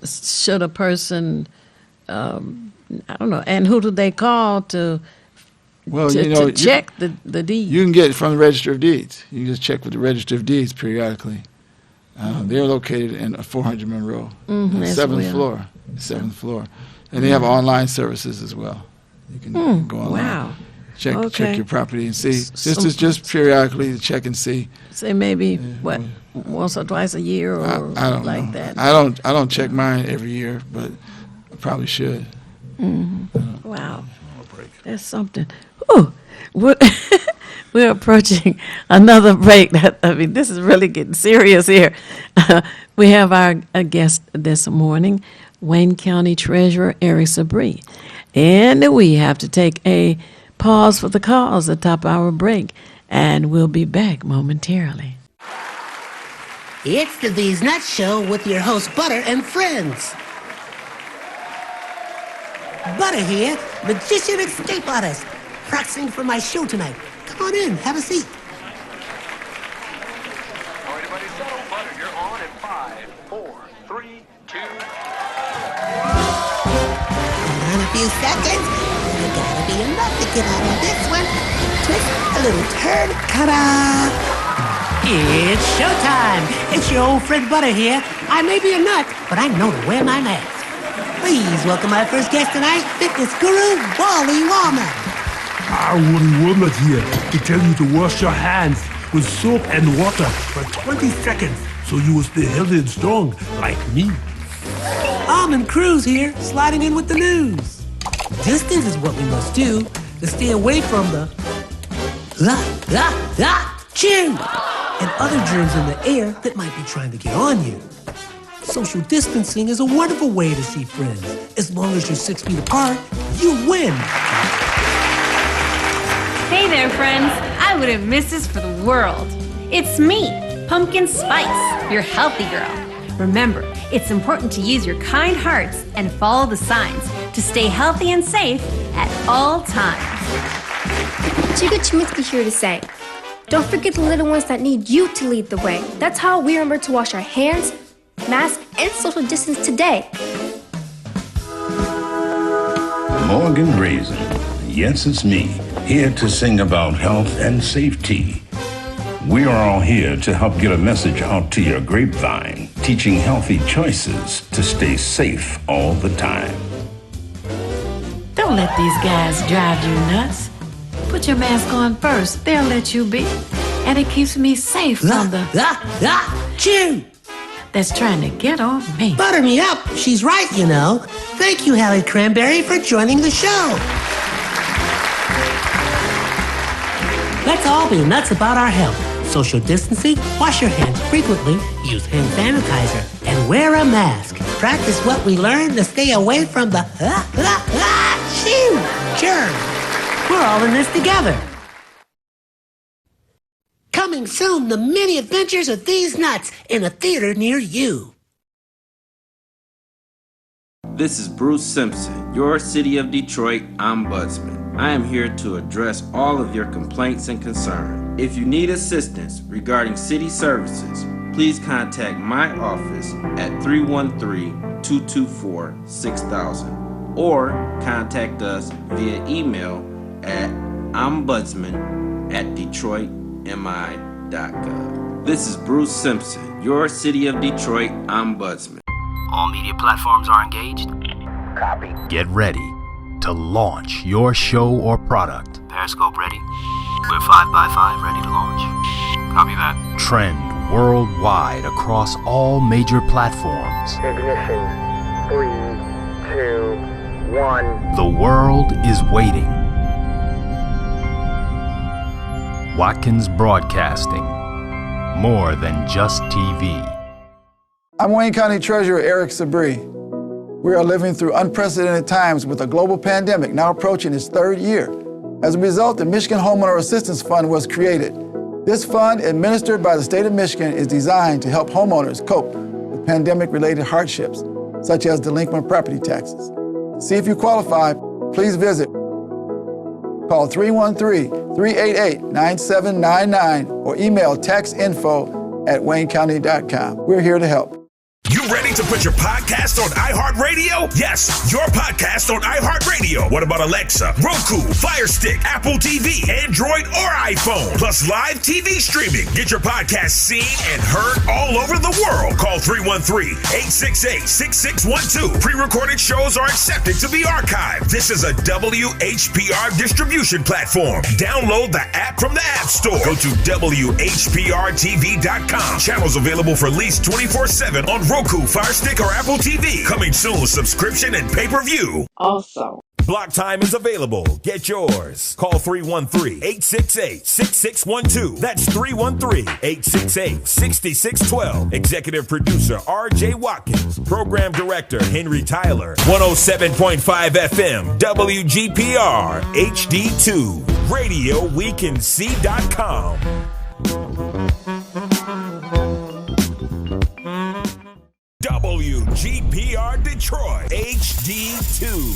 should a person, I don't know, and who do they call to check the deed? You can get it from the Register of Deeds. You can just check with the Register of Deeds periodically. They're located in 400 Monroe, seventh floor. And they have online services as well. You can go online. Wow. Check your property and see. Just periodically to check and see. Say maybe once or twice a year, or I don't like know. that. I don't check mine every year, but I probably should. Mm-hmm. Wow, that's something. Ooh, we're approaching another break. This is really getting serious here. We have our guest this morning, Wayne County Treasurer Eric Sabree, and we have to take a pause for the cause, a top-hour break, and we'll be back momentarily. It's the These Nuts Show with your host, Butter and Friends. Butter here, magician escape artist, practicing for my show tonight. Come on in, have a seat. All right, everybody settle. Butter, you're on in 5, 4, 3, 2. In a few seconds, there gotta be enough to get out of this one. Twist a little turn, ta-da! It's showtime. It's your old friend Butter here. I may be a nut, but I know to wear my mask. Please welcome my first guest tonight, fitness guru, Wally Wallman. Wally Woodland here to tell you to wash your hands with soap and water for 20 seconds so you will stay healthy and strong like me. Almond Cruz here, sliding in with the news. Distance is what we must do to stay away from the chew and other germs in the air that might be trying to get on you. Social distancing is a wonderful way to see friends. As long as you're 6 feet apart, you win. Hey there, friends. I wouldn't miss this for the world. It's me, Pumpkin Spice, your healthy girl. Remember, it's important to use your kind hearts and follow the signs to stay healthy and safe at all times. Chica Chiminsky here to say, don't forget the little ones that need you to lead the way. That's how we remember to wash our hands, mask, and social distance today. Morgan Raisin. Yes, it's me, here to sing about health and safety. We are all here to help get a message out to your grapevine, teaching healthy choices to stay safe all the time. Don't let these guys drive you nuts. Put your mask on first. They'll let you be. And it keeps me safe from the chew that's trying to get on me. Butter me up. She's right, you know. Thank you, Hallie Cranberry, for joining the show. Let's all be nuts about our health. Social distancing, wash your hands frequently, use hand sanitizer, and wear a mask. Practice what we learned to stay away from the germ. We're all in this together. Coming soon, the many adventures of these nuts in a theater near you. This is Bruce Simpson, your City of Detroit Ombudsman. I am here to address all of your complaints and concerns. If you need assistance regarding city services, please contact my office at 313-224-6000 or contact us via email at ombudsman@detroitmi.gov. This is Bruce Simpson, your City of Detroit Ombudsman. All media platforms are engaged. Copy. Get ready to launch your show or product. Periscope ready. We're 5x5 ready to launch. Copy that. Trend worldwide across all major platforms. Ignition. 3, 2, 1. The world is waiting. Watkins Broadcasting. More than just TV. I'm Wayne County Treasurer Eric Sabree. We are living through unprecedented times with a global pandemic now approaching its third year. As a result, the Michigan Homeowner Assistance Fund was created. This fund, administered by the state of Michigan, is designed to help homeowners cope with pandemic-related hardships, such as delinquent property taxes. To see if you qualify, please visit. Call 313-388-9799 or email taxinfo@waynecounty.com. We're here to help. You ready to put your podcast on iHeartRadio? Yes, your podcast on iHeartRadio. What about Alexa, Roku, Fire Stick, Apple TV, Android, or iPhone? Plus live TV streaming. Get your podcast seen and heard all over the world. Call 313-868-6612. Pre-recorded shows are accepted to be archived. This is a WHPR distribution platform. Download the app from the App Store. Go to WHPRTV.com. Channels available for lease 24/7 on Roku, Fire Stick, or Apple TV. Coming soon, subscription and pay-per-view. Also, Block time is available. Get yours. Call 313-868-6612. That's 313-868-6612. Executive producer R.J. Watkins. Program director Henry Tyler. 107.5 FM WGPR HD2. RadioWeCanSee.com. WGPR Detroit HD2.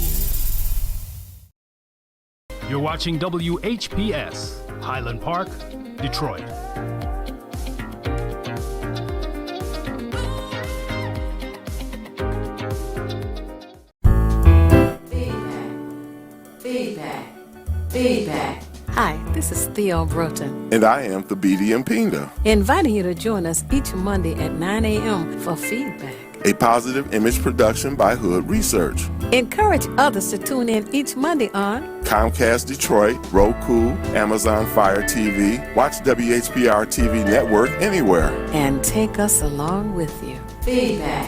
You're watching WHPS, Highland Park, Detroit. Feedback. Hi, this is Theo Broughton, And I am Thabiti Mpinda, inviting you to join us each Monday at 9 a.m. for Feedback. a positive image production by Hood Research. Encourage others to tune in each Monday on Comcast Detroit, Roku, Amazon Fire TV. Watch WHPR TV Network anywhere. and take us along with you. Feedback.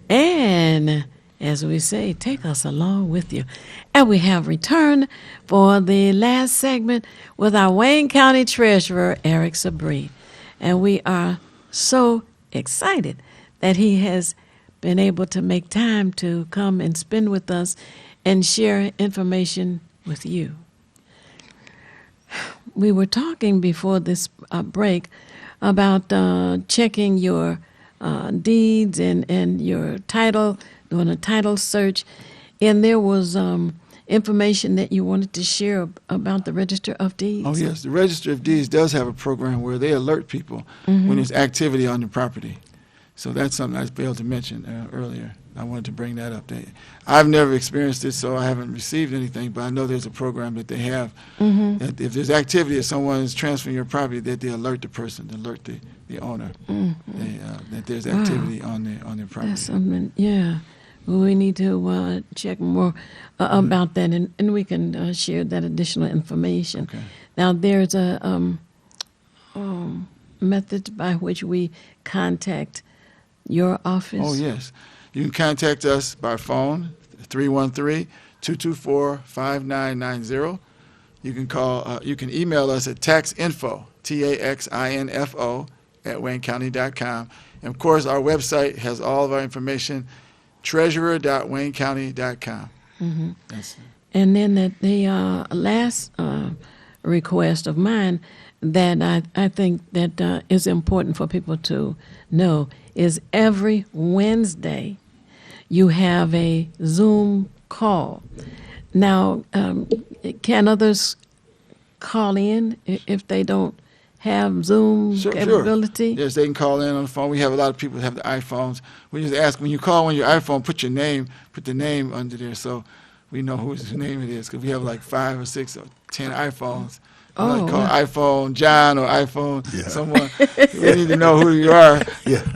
And as we say, take us along with you. And we have returned for the last segment with our Wayne County Treasurer, Eric Sabree. And we are so excited that he has been able to make time to come and spend with us and share information with you. We were talking before this break about checking your deeds and your title, doing a title search, and there was information that you wanted to share about the Register of Deeds. Oh, yes. The Register of Deeds does have a program where they alert people when there's activity on the property. So that's something I failed to mention earlier. I wanted to bring that up. I've never experienced it, so I haven't received anything, but I know there's a program that they have. That if there's activity, if someone is transferring your property, that they alert the person, alert the owner that there's activity on their property. That's something, yeah. Well, we need to check more about that, and we can share that additional information. Okay. Now, there's a method by which we contact your office. Oh, yes. You can contact us by phone, 313-224-5990. You can call. You can email us at taxinfo, TAXINFO, at WayneCounty.com. And, of course, our website has all of our information, treasurer.waynecounty.com. And then the last request of mine that I think that is important for people to know is every Wednesday you have a Zoom call. Now, can others call in if they don't have Zoom capability? Sure. Yes, they can call in on the phone. We have a lot of people that have the iPhones. We just ask when you call on your iPhone, put the name under there so we know whose name it is, because we have like 5 or 6 or 10 iPhones. Call iPhone John or iPhone someone. We need to know who you are.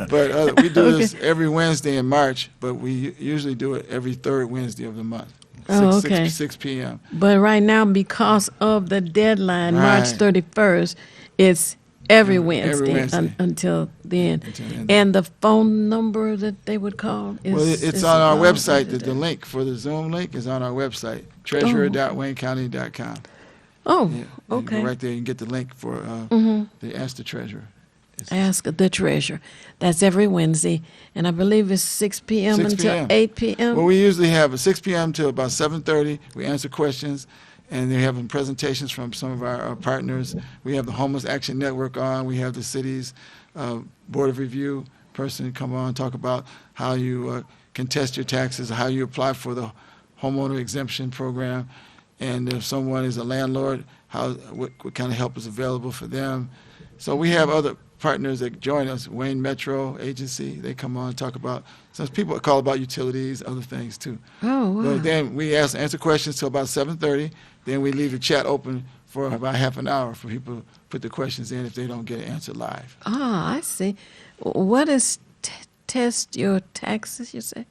But we do this every Wednesday in March, but we usually do it every third Wednesday of the month. 6 p.m. But right now, because of the deadline, March 31st, it's every Wednesday, until then. And the phone number that they would call is... it's on our website. The link for the Zoom link is on our website, treasurer.waynecounty.com. Oh, You okay. go right there, you can get the link for the Ask the Treasurer. Ask the Treasurer. That's every Wednesday, and I believe it's 6 p.m. 6 until p.m. 8 p.m. Well, we usually have 6 p.m. to about 7:30. We answer questions, and they're having presentations from some of our partners. We have the Homeless Action Network on. We have the city's Board of Review person come on and talk about how you contest your taxes, how you apply for the homeowner exemption program, and if someone is a landlord, what kind of help is available for them. So we have other partners that join us, Wayne Metro Agency. They come on and talk about, some people call about utilities, other things too. Oh, wow. But then we answer questions till about 7:30. Then we leave the chat open for about half an hour for people to put the questions in if they don't get an answer live. Ah, I see. What is test your taxes, you say?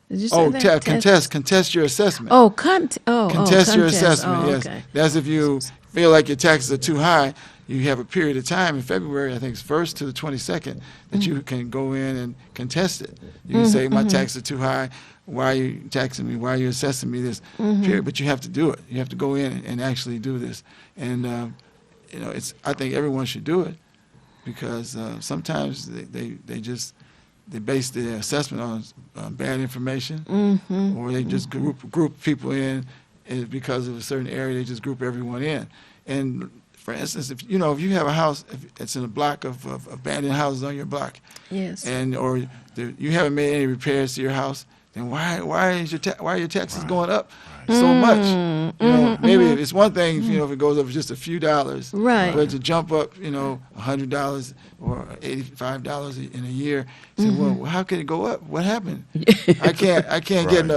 Did you say that? Contest your assessment. Contest your assessment, yes. Okay. That's if you feel like your taxes are too high, you have a period of time in February, I think it's 1st to the 22nd, that you can go in and contest it. You can say, my taxes are too high. Why are you taxing me? Why are you assessing me this period? But you have to do it. You have to go in and actually do this. And, I think everyone should do it because sometimes they base their assessment on bad information, or they just group people in, and because of a certain area, they just group everyone in. And for instance, if you have a house, if it's in a block of abandoned houses on your block, yes, or you haven't made any repairs to your house, then why are your taxes going up so much? You know, maybe it's one thing, you know, if it goes up just a few dollars, Right. but to jump up, you know, $100 or $85 in a year, say, well, how can it go up? What happened? I can't get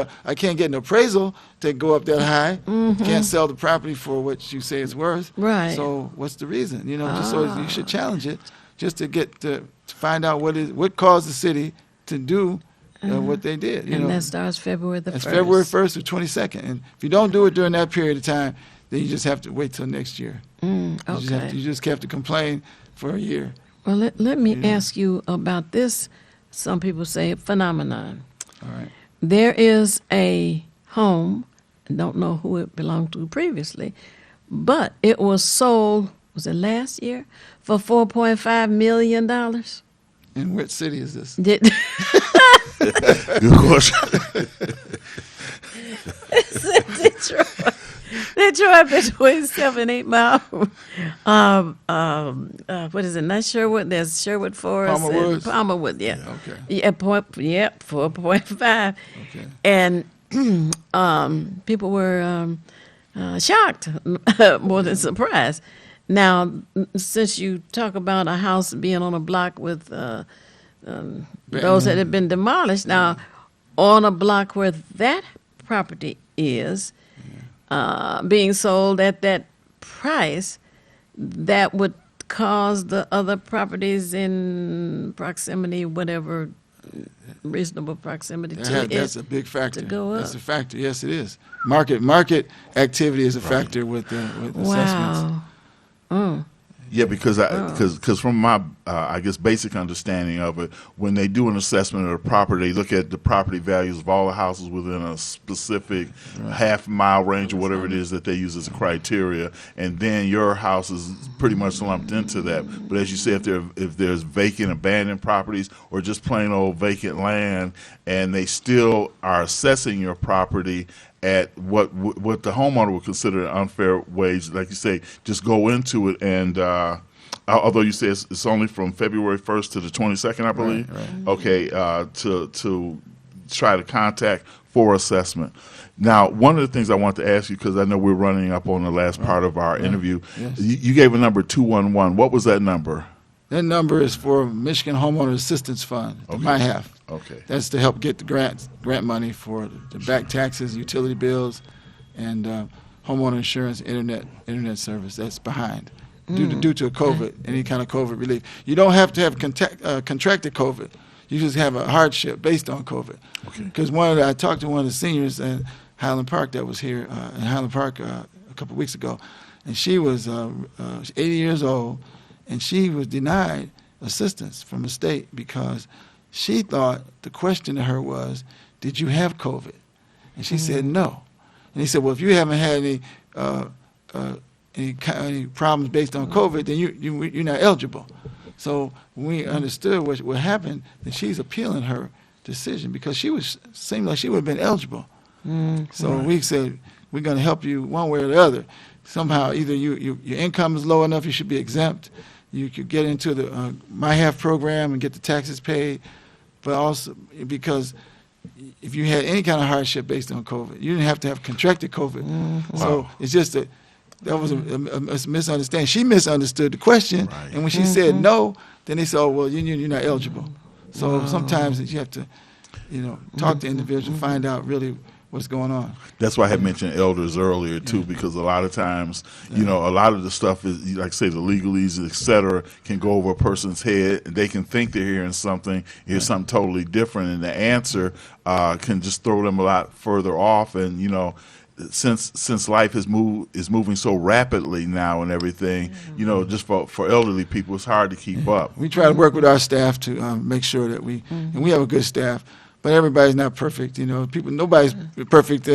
an appraisal to go up that high. Can't sell the property for what you say it's worth. Right. So what's the reason? You know, just so you should challenge it, just to get to find out what caused the city to do what they did. You and know, that starts February the 1st. it's February 1st or 22nd. And if you don't do it during that period of time, then you just have to wait till next year. Okay. You just have to complain for a year. Well, let me ask you about this, some people say, phenomenon. All right. There is a home, I don't know who it belonged to previously, but it was sold, was it last year, for $4.5 million? In which city is this? Good question. It's in Detroit. Detroit between 7-8 miles. What is it? Not Sherwood. There's Sherwood Forest. Palmer and Woods? Palmerwood, yeah. Okay. Yeah, 4.5. Okay. And people were shocked, more than surprised. Now, since you talk about a house being on a block with those that have been demolished, now on a block where that property is being sold at that price, that would cause the other properties in proximity, whatever reasonable proximity to it, that's a big factor. to go up. That's a factor. Yes, it is. Market activity is a factor with assessments. Wow. Yeah, because from my I guess basic understanding of it, when they do an assessment of the property, they look at the property values of all the houses within a specific half-mile range or whatever it is that they use as a criteria, and then your house is pretty much lumped into that. But as you say, if there's vacant, abandoned properties or just plain old vacant land, and they still are assessing your property at what the homeowner would consider an unfair wage, like you say, just go into it and although you say it's only from February 1st to the 22nd, I believe. Right. Okay, to try to contact for assessment. Now, one of the things I want to ask you, because I know we're running up on the last part of our interview, Yes. you gave a number 211. What was that number? That number is for Michigan Homeowner Assistance Fund, my half. Okay. That's to help get the grant money for the back taxes, utility bills, and homeowner insurance, internet service. That's behind due to COVID, any kind of COVID relief. You don't have to have contracted COVID. You just have a hardship based on COVID. Because I talked to one of the seniors at Highland Park that was here in Highland Park a couple of weeks ago, and she was 80 years old, and she was denied assistance from the state because she thought the question to her was, did you have COVID? And she said no. And he said, well, if you haven't had any problems based on COVID, then you're not eligible. So when we understood what happened, then she's appealing her decision because seemed like she would have been eligible. So we said, we're going to help you one way or the other. Somehow, either your income is low enough, you should be exempt. You could get into the My Half program and get the taxes paid. But also because if you had any kind of hardship based on COVID, you didn't have to have contracted COVID. So it's just that was a misunderstanding. She misunderstood the question, and when she said no, then they said, oh, well, you're not eligible. So sometimes you have to, talk to individuals, find out really what's going on. That's why I had mentioned elders earlier too, because a lot of times, a lot of the stuff is, like say the legalese, et cetera, can go over a person's head. They can think they're hearing something, hear something totally different, and the answer can just throw them a lot further off. And since life is moving so rapidly now and everything, just for elderly people, it's hard to keep up. We try to work with our staff to make sure that and we have a good staff. But everybody's not perfect, nobody's perfect.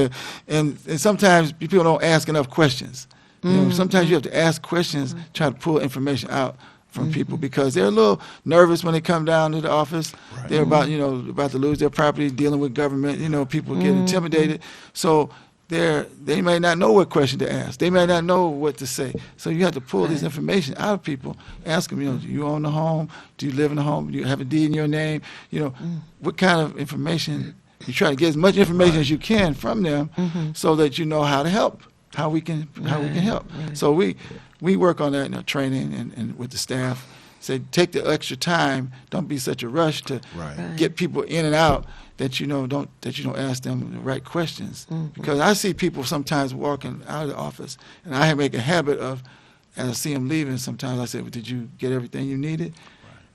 And sometimes people don't ask enough questions. Sometimes you have to ask questions, try to pull information out from people because they're a little nervous when they come down to the office. Right. They're about to lose their property, dealing with government, people get intimidated. So they may not know what question to ask. They may not know what to say. So you have to pull this information out of people. Ask them, do you own the home? Do you live in the home? Do you have a deed in your name? What kind of information You try to get as much information as you can from them, so that you know how to help, how we can help. So we work on that in our training and with the staff. Say take the extra time. Don't be such a rush to get people in and out that you don't ask them the right questions. Because I see people sometimes walking out of the office, and I make a habit of, as I see them leaving, sometimes I say, well, did you get everything you needed?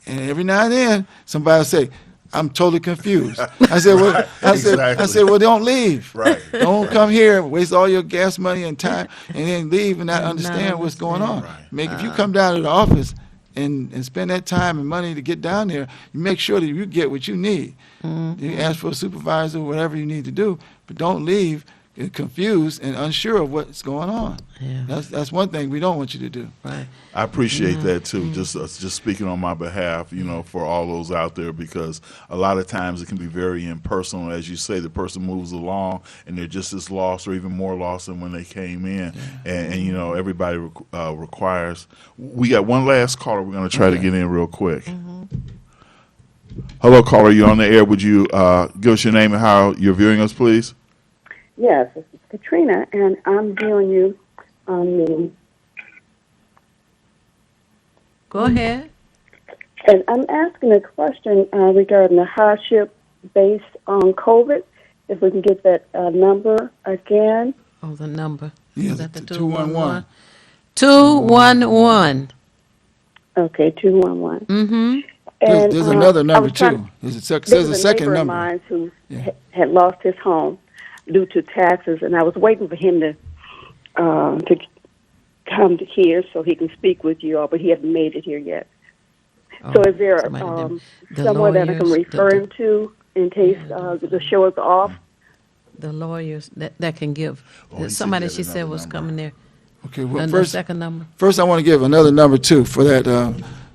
And every now and then somebody will say, I'm totally confused. I said, well, well, don't leave. Right. Don't come here, waste all your gas money and time, and then leave and not understand what's going on. If you come down to the office and spend that time and money to get down there, you make sure that you get what you need. You ask for a supervisor, whatever you need to do, but don't leave confused and unsure of what's going on. That's one thing we don't want you to do. Right. I appreciate that too. Just speaking on my behalf, for all those out there, because a lot of times it can be very impersonal. As you say, the person moves along and they're just as lost or even more lost than when they came in. And everybody requires. We got one last caller. We're going to try to get in real quick. Hello, caller. You're on the air. Would you give us your name and how you're viewing us, please? Yes, this is Katrina, and I'm viewing you on the... Go ahead. And I'm asking a question regarding the hardship based on COVID. If we can get that number again. Oh, the number. Yeah, Is that the 211. 211. Okay, 211. Mm-hmm. And, there's another number, trying, too. There's a second neighbor number. Of mine who had lost his home due to taxes, and I was waiting for him to come to here so he can speak with you all, but he hasn't made it here yet. So is there somewhere that I can refer him to in case the show is off? The lawyers that can give. Somebody she said was coming there. Okay, well, the second number. First, I want to give another number, too, for that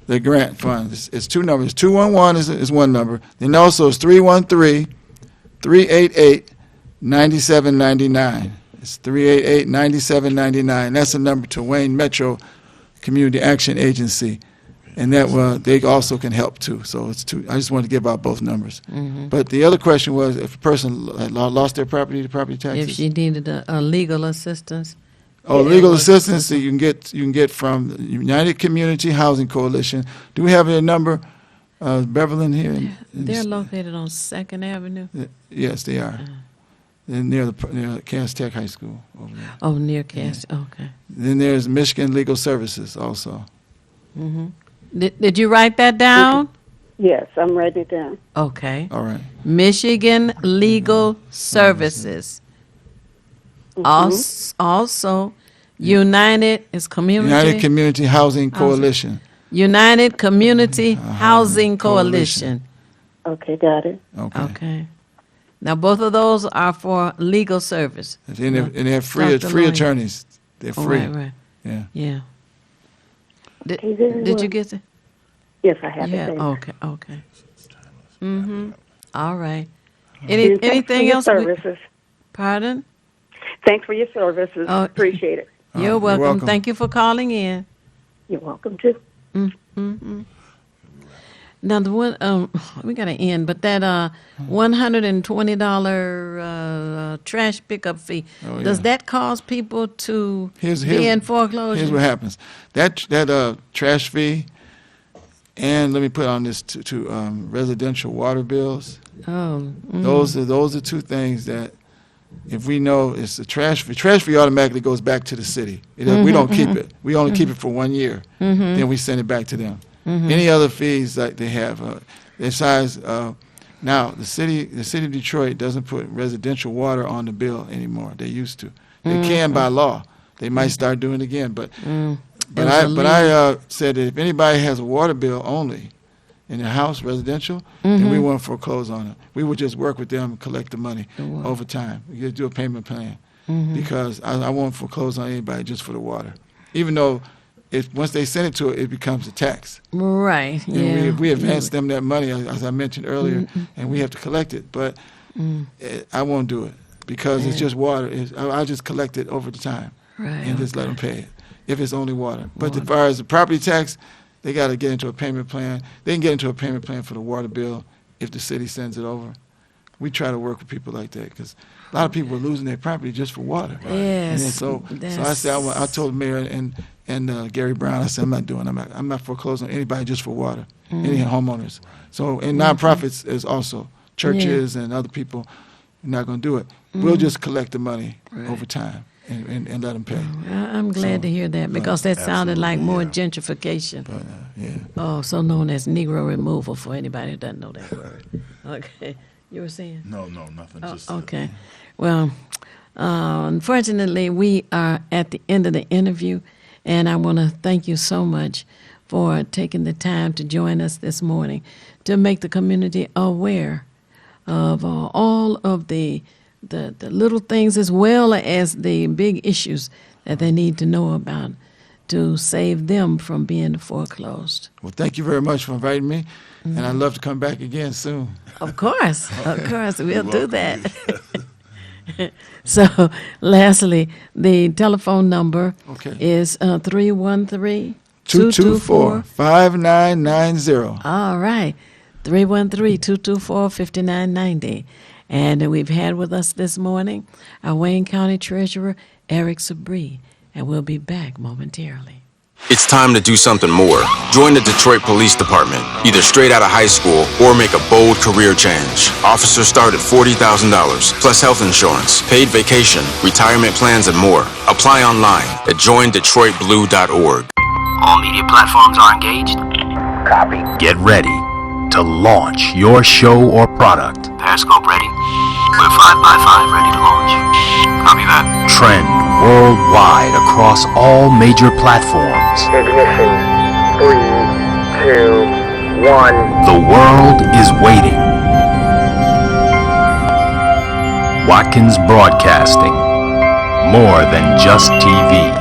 the grant fund. It's two numbers. 211 is one number. Then also it's 313-388-9799. It's 388-9799. That's a number to Wayne Metro Community Action Agency. And that they also can help, too. So it's two. I just wanted to give out both numbers. But the other question was if a person had lost their property to property taxes. If she needed a legal assistance. Oh, legal assistance that you can get from the United Community Housing Coalition. Do we have a number, Beverly, here? They're located on 2nd Avenue. Yes, they are. They're near Cass Tech High School over there. Oh, near Cass. Okay. Then there's Michigan Legal Services also. Did you write that down? Yes, I'm writing it down. Okay. All right. Michigan Legal Services. Also, United Community Housing Coalition. United Community Housing Coalition. Okay, got it. Okay. Now, both of those are for legal service. And they have free attorneys. They're free. Right. Yeah. Did you get it? Yes, I have it. Okay. All right. Anything else? Services. Pardon? Thanks for your services. Appreciate it. You're welcome. Thank you for calling in. You're welcome, too. Now, the one, we got to end, but that $120 trash pickup fee, does that cause people to be in foreclosure? Here's what happens. That trash fee, and let me put on this to residential water bills. Those are two things that, if we know it's a trash fee automatically goes back to the city. We don't keep it. We only keep it for 1 year. Then we send it back to them. Any other fees that they have, besides now the city of Detroit doesn't put residential water on the bill anymore. They used to. They can by law. They might start doing it again. But I said that if anybody has a water bill only in their house, residential, then we won't foreclose on it. We would just work with them and collect the money over time. We just do a payment plan because I won't foreclose on anybody just for the water, even though. Once they send it to it, it becomes a tax. Right. And we advance them that money, as I mentioned earlier, and we have to collect it. But I won't do it because it's just water. I'll just collect it over the time and just let them pay it if it's only water. But as far as the property tax, they got to get into a payment plan. They can get into a payment plan for the water bill if the city sends it over. we try to work with people like that because a lot of people are losing their property just for water. Yes. And so I said, I told the mayor and Gary Brown, I said, I'm not foreclosing on anybody just for water, any homeowners. So, and nonprofits is also churches and other people are not going to do it. We'll just collect the money over time and let them pay. I'm glad to hear that because that sounded like more gentrification. So known as Negro removal for anybody who doesn't know that word. Okay. You were saying? No, nothing. Just okay. Well, unfortunately, we are at the end of the interview, and I want to thank you so much for taking the time to join us this morning to make the community aware of all of the little things as well as the big issues that they need to know about to save them from being foreclosed. Well, thank you very much for inviting me, and I'd love to come back again soon. Of course, we'll do that. So, lastly, the telephone number is 313-224-5990. All right, 313-224-5990. And we've had with us this morning our Wayne County Treasurer, Eric Sabree, and we'll be back momentarily. It's time to do something more. Join the Detroit Police Department, either straight out of high school or make a bold career change. Officers start at $40,000, plus health insurance, paid vacation, retirement plans, and more. Apply online at joindetroitblue.org. All media platforms are engaged. Copy. Get ready to launch your show or product. Periscope ready. We're 5x5 ready to launch. Copy that. Trend worldwide across all major platforms. Ignition. 3, 2, 1. The world is waiting. Watkins Broadcasting. More than just TV.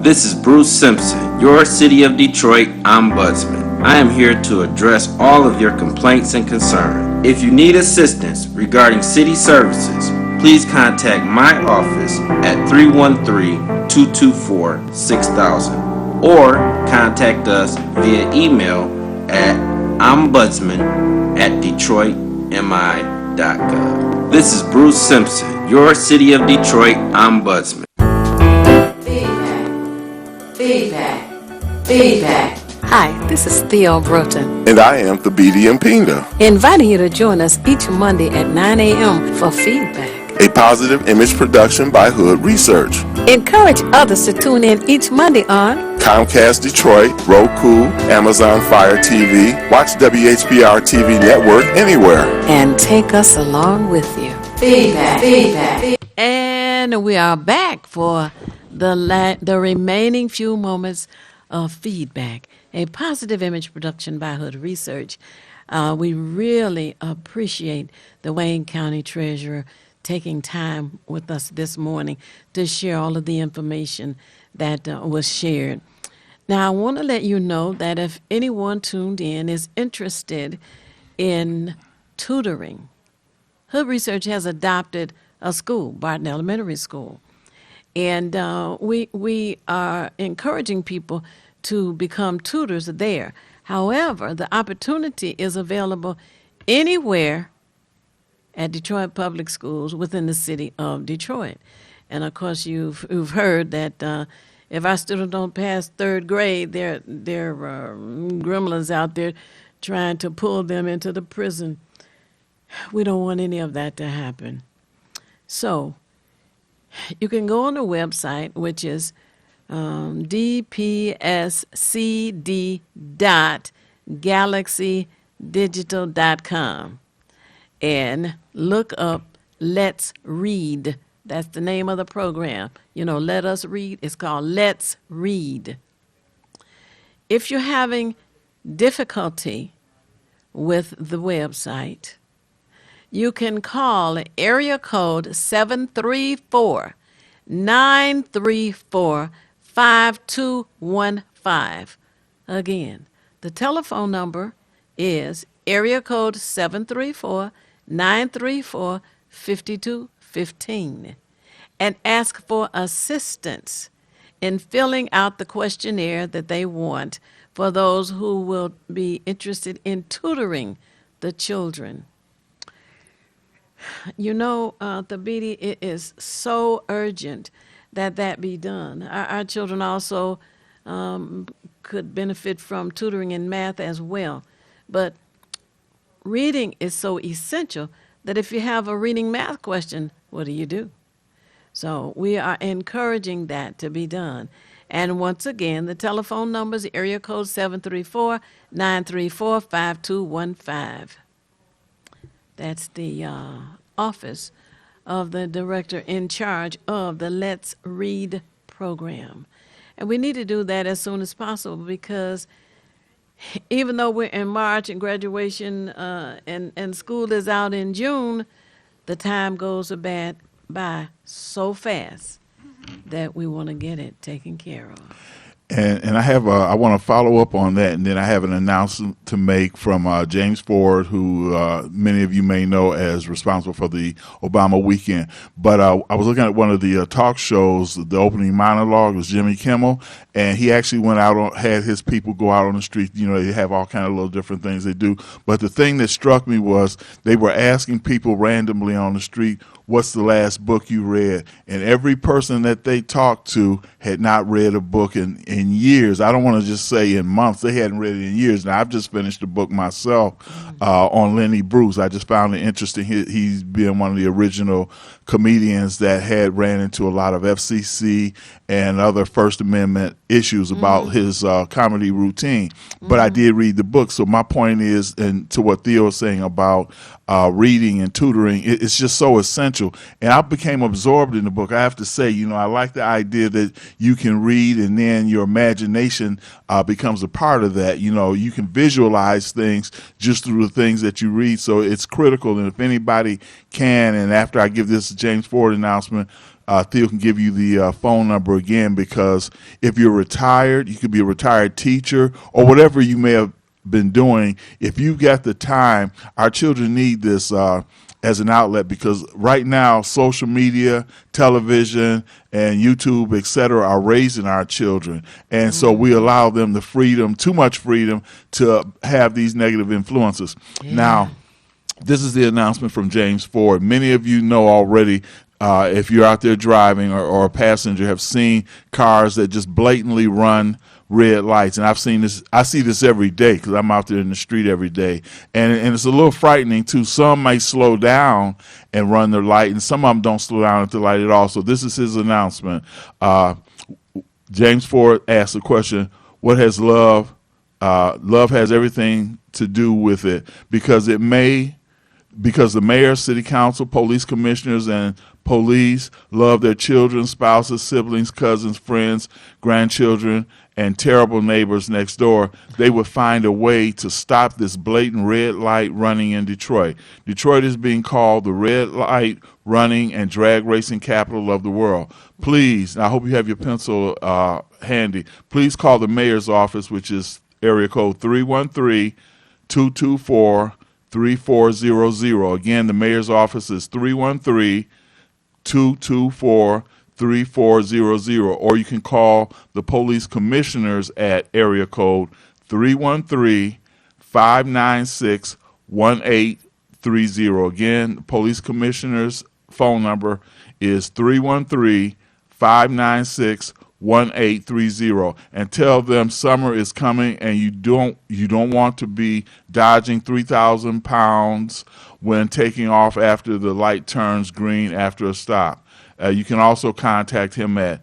This is Bruce Simpson, your City of Detroit Ombudsman. I am here to address all of your complaints and concerns. If you need assistance regarding city services, please contact my office at 313-224-6000 or contact us via email at ombudsman@detroitmi.gov. This is Bruce Simpson, your City of Detroit Ombudsman. Feedback. Hi, this is Theo Broughton, And I am Thabiti Mpinga. inviting you to join us each Monday at 9 a.m. for feedback. A positive image production by Hood Research. Encourage others to tune in each Monday on Comcast Detroit, Roku, Amazon Fire TV. Watch WHPR TV Network anywhere. and take us along with you. Feedback. And we are back for the remaining few moments of feedback. A positive image production by Hood Research. We really appreciate the Wayne County Treasurer taking time with us this morning to share all of the information that was shared. Now, I want to let you know that if anyone tuned in is interested in tutoring, Hood Research has adopted a school, Barton Elementary School, and we are encouraging people to become tutors there. However, the opportunity is available anywhere at Detroit Public Schools within the city of Detroit. And of course, you've heard that if our students don't pass third grade, there are gremlins out there trying to pull them into the prison. We don't want any of that to happen. So you can go on the website, which is dpscd.galaxydigital.com, and look up Let's Read. That's the name of the program. You know, Let Us Read. It's called Let's Read. If you're having difficulty with the website, you can call area code 734-934-5215. Again, the telephone number is area code 734-934-5215, and ask for assistance in filling out the questionnaire that they want for those who will be interested in tutoring the children. You know, Thabiti, it is so urgent that that be done. Our children also could benefit from tutoring in math as well. But reading is so essential that if you have a reading math question, what do? So we are encouraging that to be done. And once again, the telephone number is area code 734-934-5215. That's the office of the director in charge of the Let's Read program. And we need to do that as soon as possible because even though we're in March and graduation and school is out in June, the time goes by so fast that we want to get it taken care of. And I want to follow up on that, and then I have an announcement to make from James Ford, who many of you may know as responsible for the Obama weekend. But I was looking at one of the talk shows. The opening monologue was Jimmy Kimmel, and he actually went out had his people go out on the street. You know, they have all kind of little different things they do. But the thing that struck me was they were asking people randomly on the street, what's the last book you read? And every person that they talked to had not read a book in years. I don't want to just say in months. They hadn't read it in years. Now, I've just finished a book myself on Lenny Bruce. I just found it interesting. He's been one of the original comedians that had ran into a lot of FCC and other First Amendment issues about his comedy routine. But I did read the book. So my point is, and to what Theo was saying about reading and tutoring, it's just so essential. And I became absorbed in the book. I have to say, you know, I like the idea that you can read and then your imagination becomes a part of that. You know, you can visualize things just through the things that you read. So it's critical. And if anybody can, and after I give this James Ford announcement, Theo can give you the phone number again, because if you're retired, you could be a retired teacher or whatever you may have been doing. If you've got the time, our children need this as an outlet, because right now social media, television, and YouTube, etc., are raising our children. And so we allow them the freedom, too much freedom, to have these negative influences. Now, this is the announcement from James Ford. Many of you know already, if you're out there driving or a passenger, have seen cars that just blatantly run red lights. And I've seen this, I see this every day because I'm out there in the street every day. And it's a little frightening too. Some might slow down and run their light, and some of them don't slow down at the light at all. So this is his announcement. James Ford asked the question, what has love? Love has everything to do with it, because the mayor, city council, police commissioners, and police love their children, spouses, siblings, cousins, friends, grandchildren, and terrible neighbors next door. They would find a way to stop this blatant red light running in Detroit. Detroit is being called the red light running and drag racing capital of the world. Please, and I hope you have your pencil handy, please call the mayor's office, which is area code 313-224-3400. Again, the mayor's office is 313-224-3400, or you can call the police commissioners at area code 313-596-1830. Again, the police commissioners' phone number is 313-596-1830, and tell them summer is coming and you don't want to be dodging 3,000 pounds when taking off after the light turns green after a stop. You can also contact him at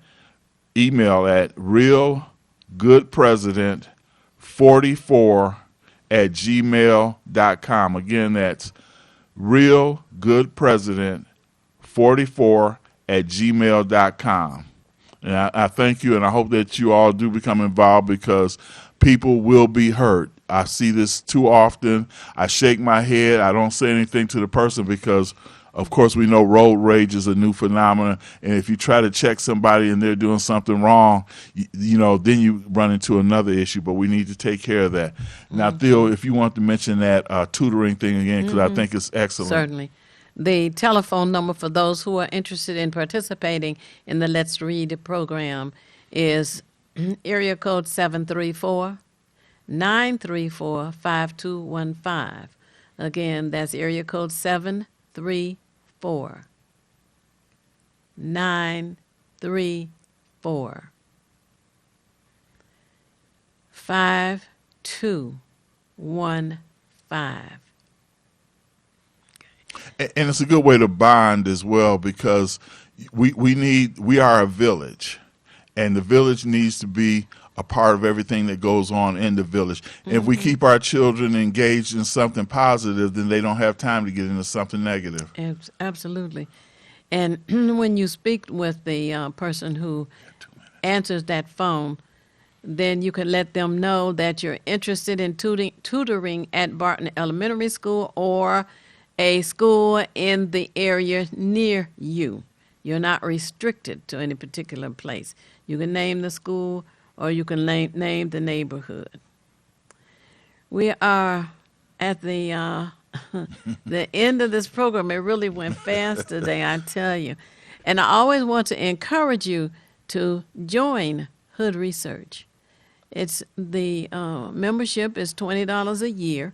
email at realgoodpresident44@gmail.com. Again, that's realgoodpresident44@gmail.com. And I thank you, and I hope that you all do become involved, because people will be hurt. I see this too often. I shake my head. I don't say anything to the person because, of course, we know road rage is a new phenomenon. And if you try to check somebody and they're doing something wrong, then you run into another issue. But we need to take care of that. Now, Theo, if you want to mention that tutoring thing again, because I think it's excellent. Certainly. The telephone number for those who are interested in participating in the Let's Read program is area code 734-934-5215. Again, that's area code 734-934-5215. 934 5215. And it's a good way to bond as well, because we are a village, and the village needs to be a part of everything that goes on in the village. Mm-hmm. If we keep our children engaged in something positive, then they don't have time to get into something negative. Absolutely. And when you speak with the person who answers that phone, then you can let them know that you're interested in tutoring at Barton Elementary School or a school in the area near you. You're not restricted to any particular place. You can name the school or you can name the neighborhood. We are at the the end of this program. It really went fast today, I tell you. And I always want to encourage you to join Hood Research. It's the membership is $20 a year,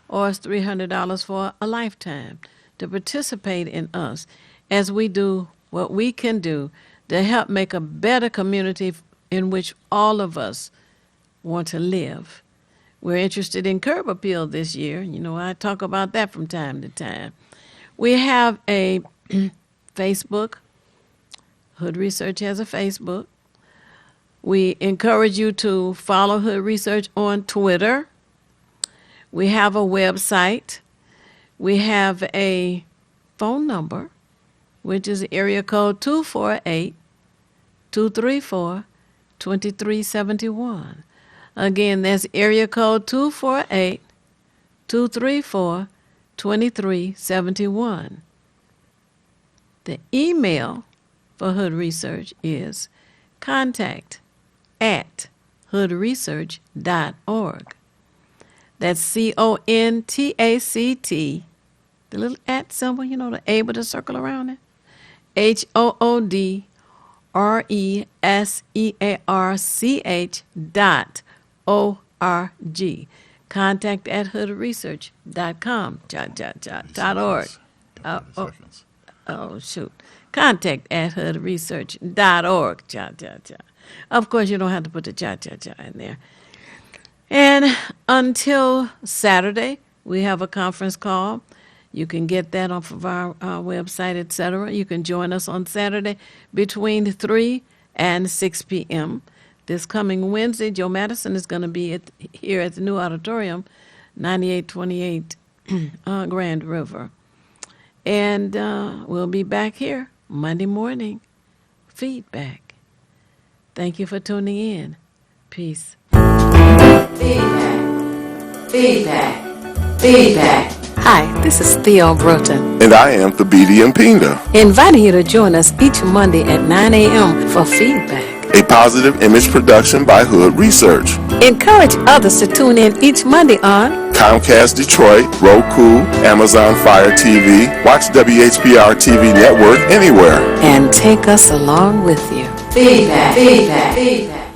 or it's $300 for a lifetime to participate in us as we do what we can do to help make a better community in which all of us want to live. We're interested in curb appeal this year. You know, I talk about that from time to time. We have a Facebook. Hood Research has a Facebook. We encourage you to follow Hood Research on Twitter. We have a website. We have a phone number, which is area code 248-234-2371. Again, that's area code 248-234-2371. The email for Hood Research is contact@hoodresearch.org. That's CONTACT, the little at symbol, you know, the A with a circle around it, HOODRESEARCH.org. Contact@hoodresearch.com. .org. Oh, shoot. Contact@hoodresearch.org. Of course, you don't have to put the in there. And until Saturday, we have a conference call. You can get that off of our website, etc. You can join us on Saturday between 3 and 6 p.m. This coming Wednesday, Joe Madison is going to be here at the new auditorium, 9828 Grand River. And we'll be back here Monday morning. Feedback. Thank you for tuning in. Peace. Feedback. Hi, this is Theo Broughton. And I am Thabiti Mpinga. Inviting you to join us each Monday at 9 a.m. for Feedback, a positive image production by Hood Research. Encourage others to tune in each Monday on Comcast Detroit, Roku, Amazon Fire TV, watch WHPR TV Network anywhere. And take us along with you. Feedback.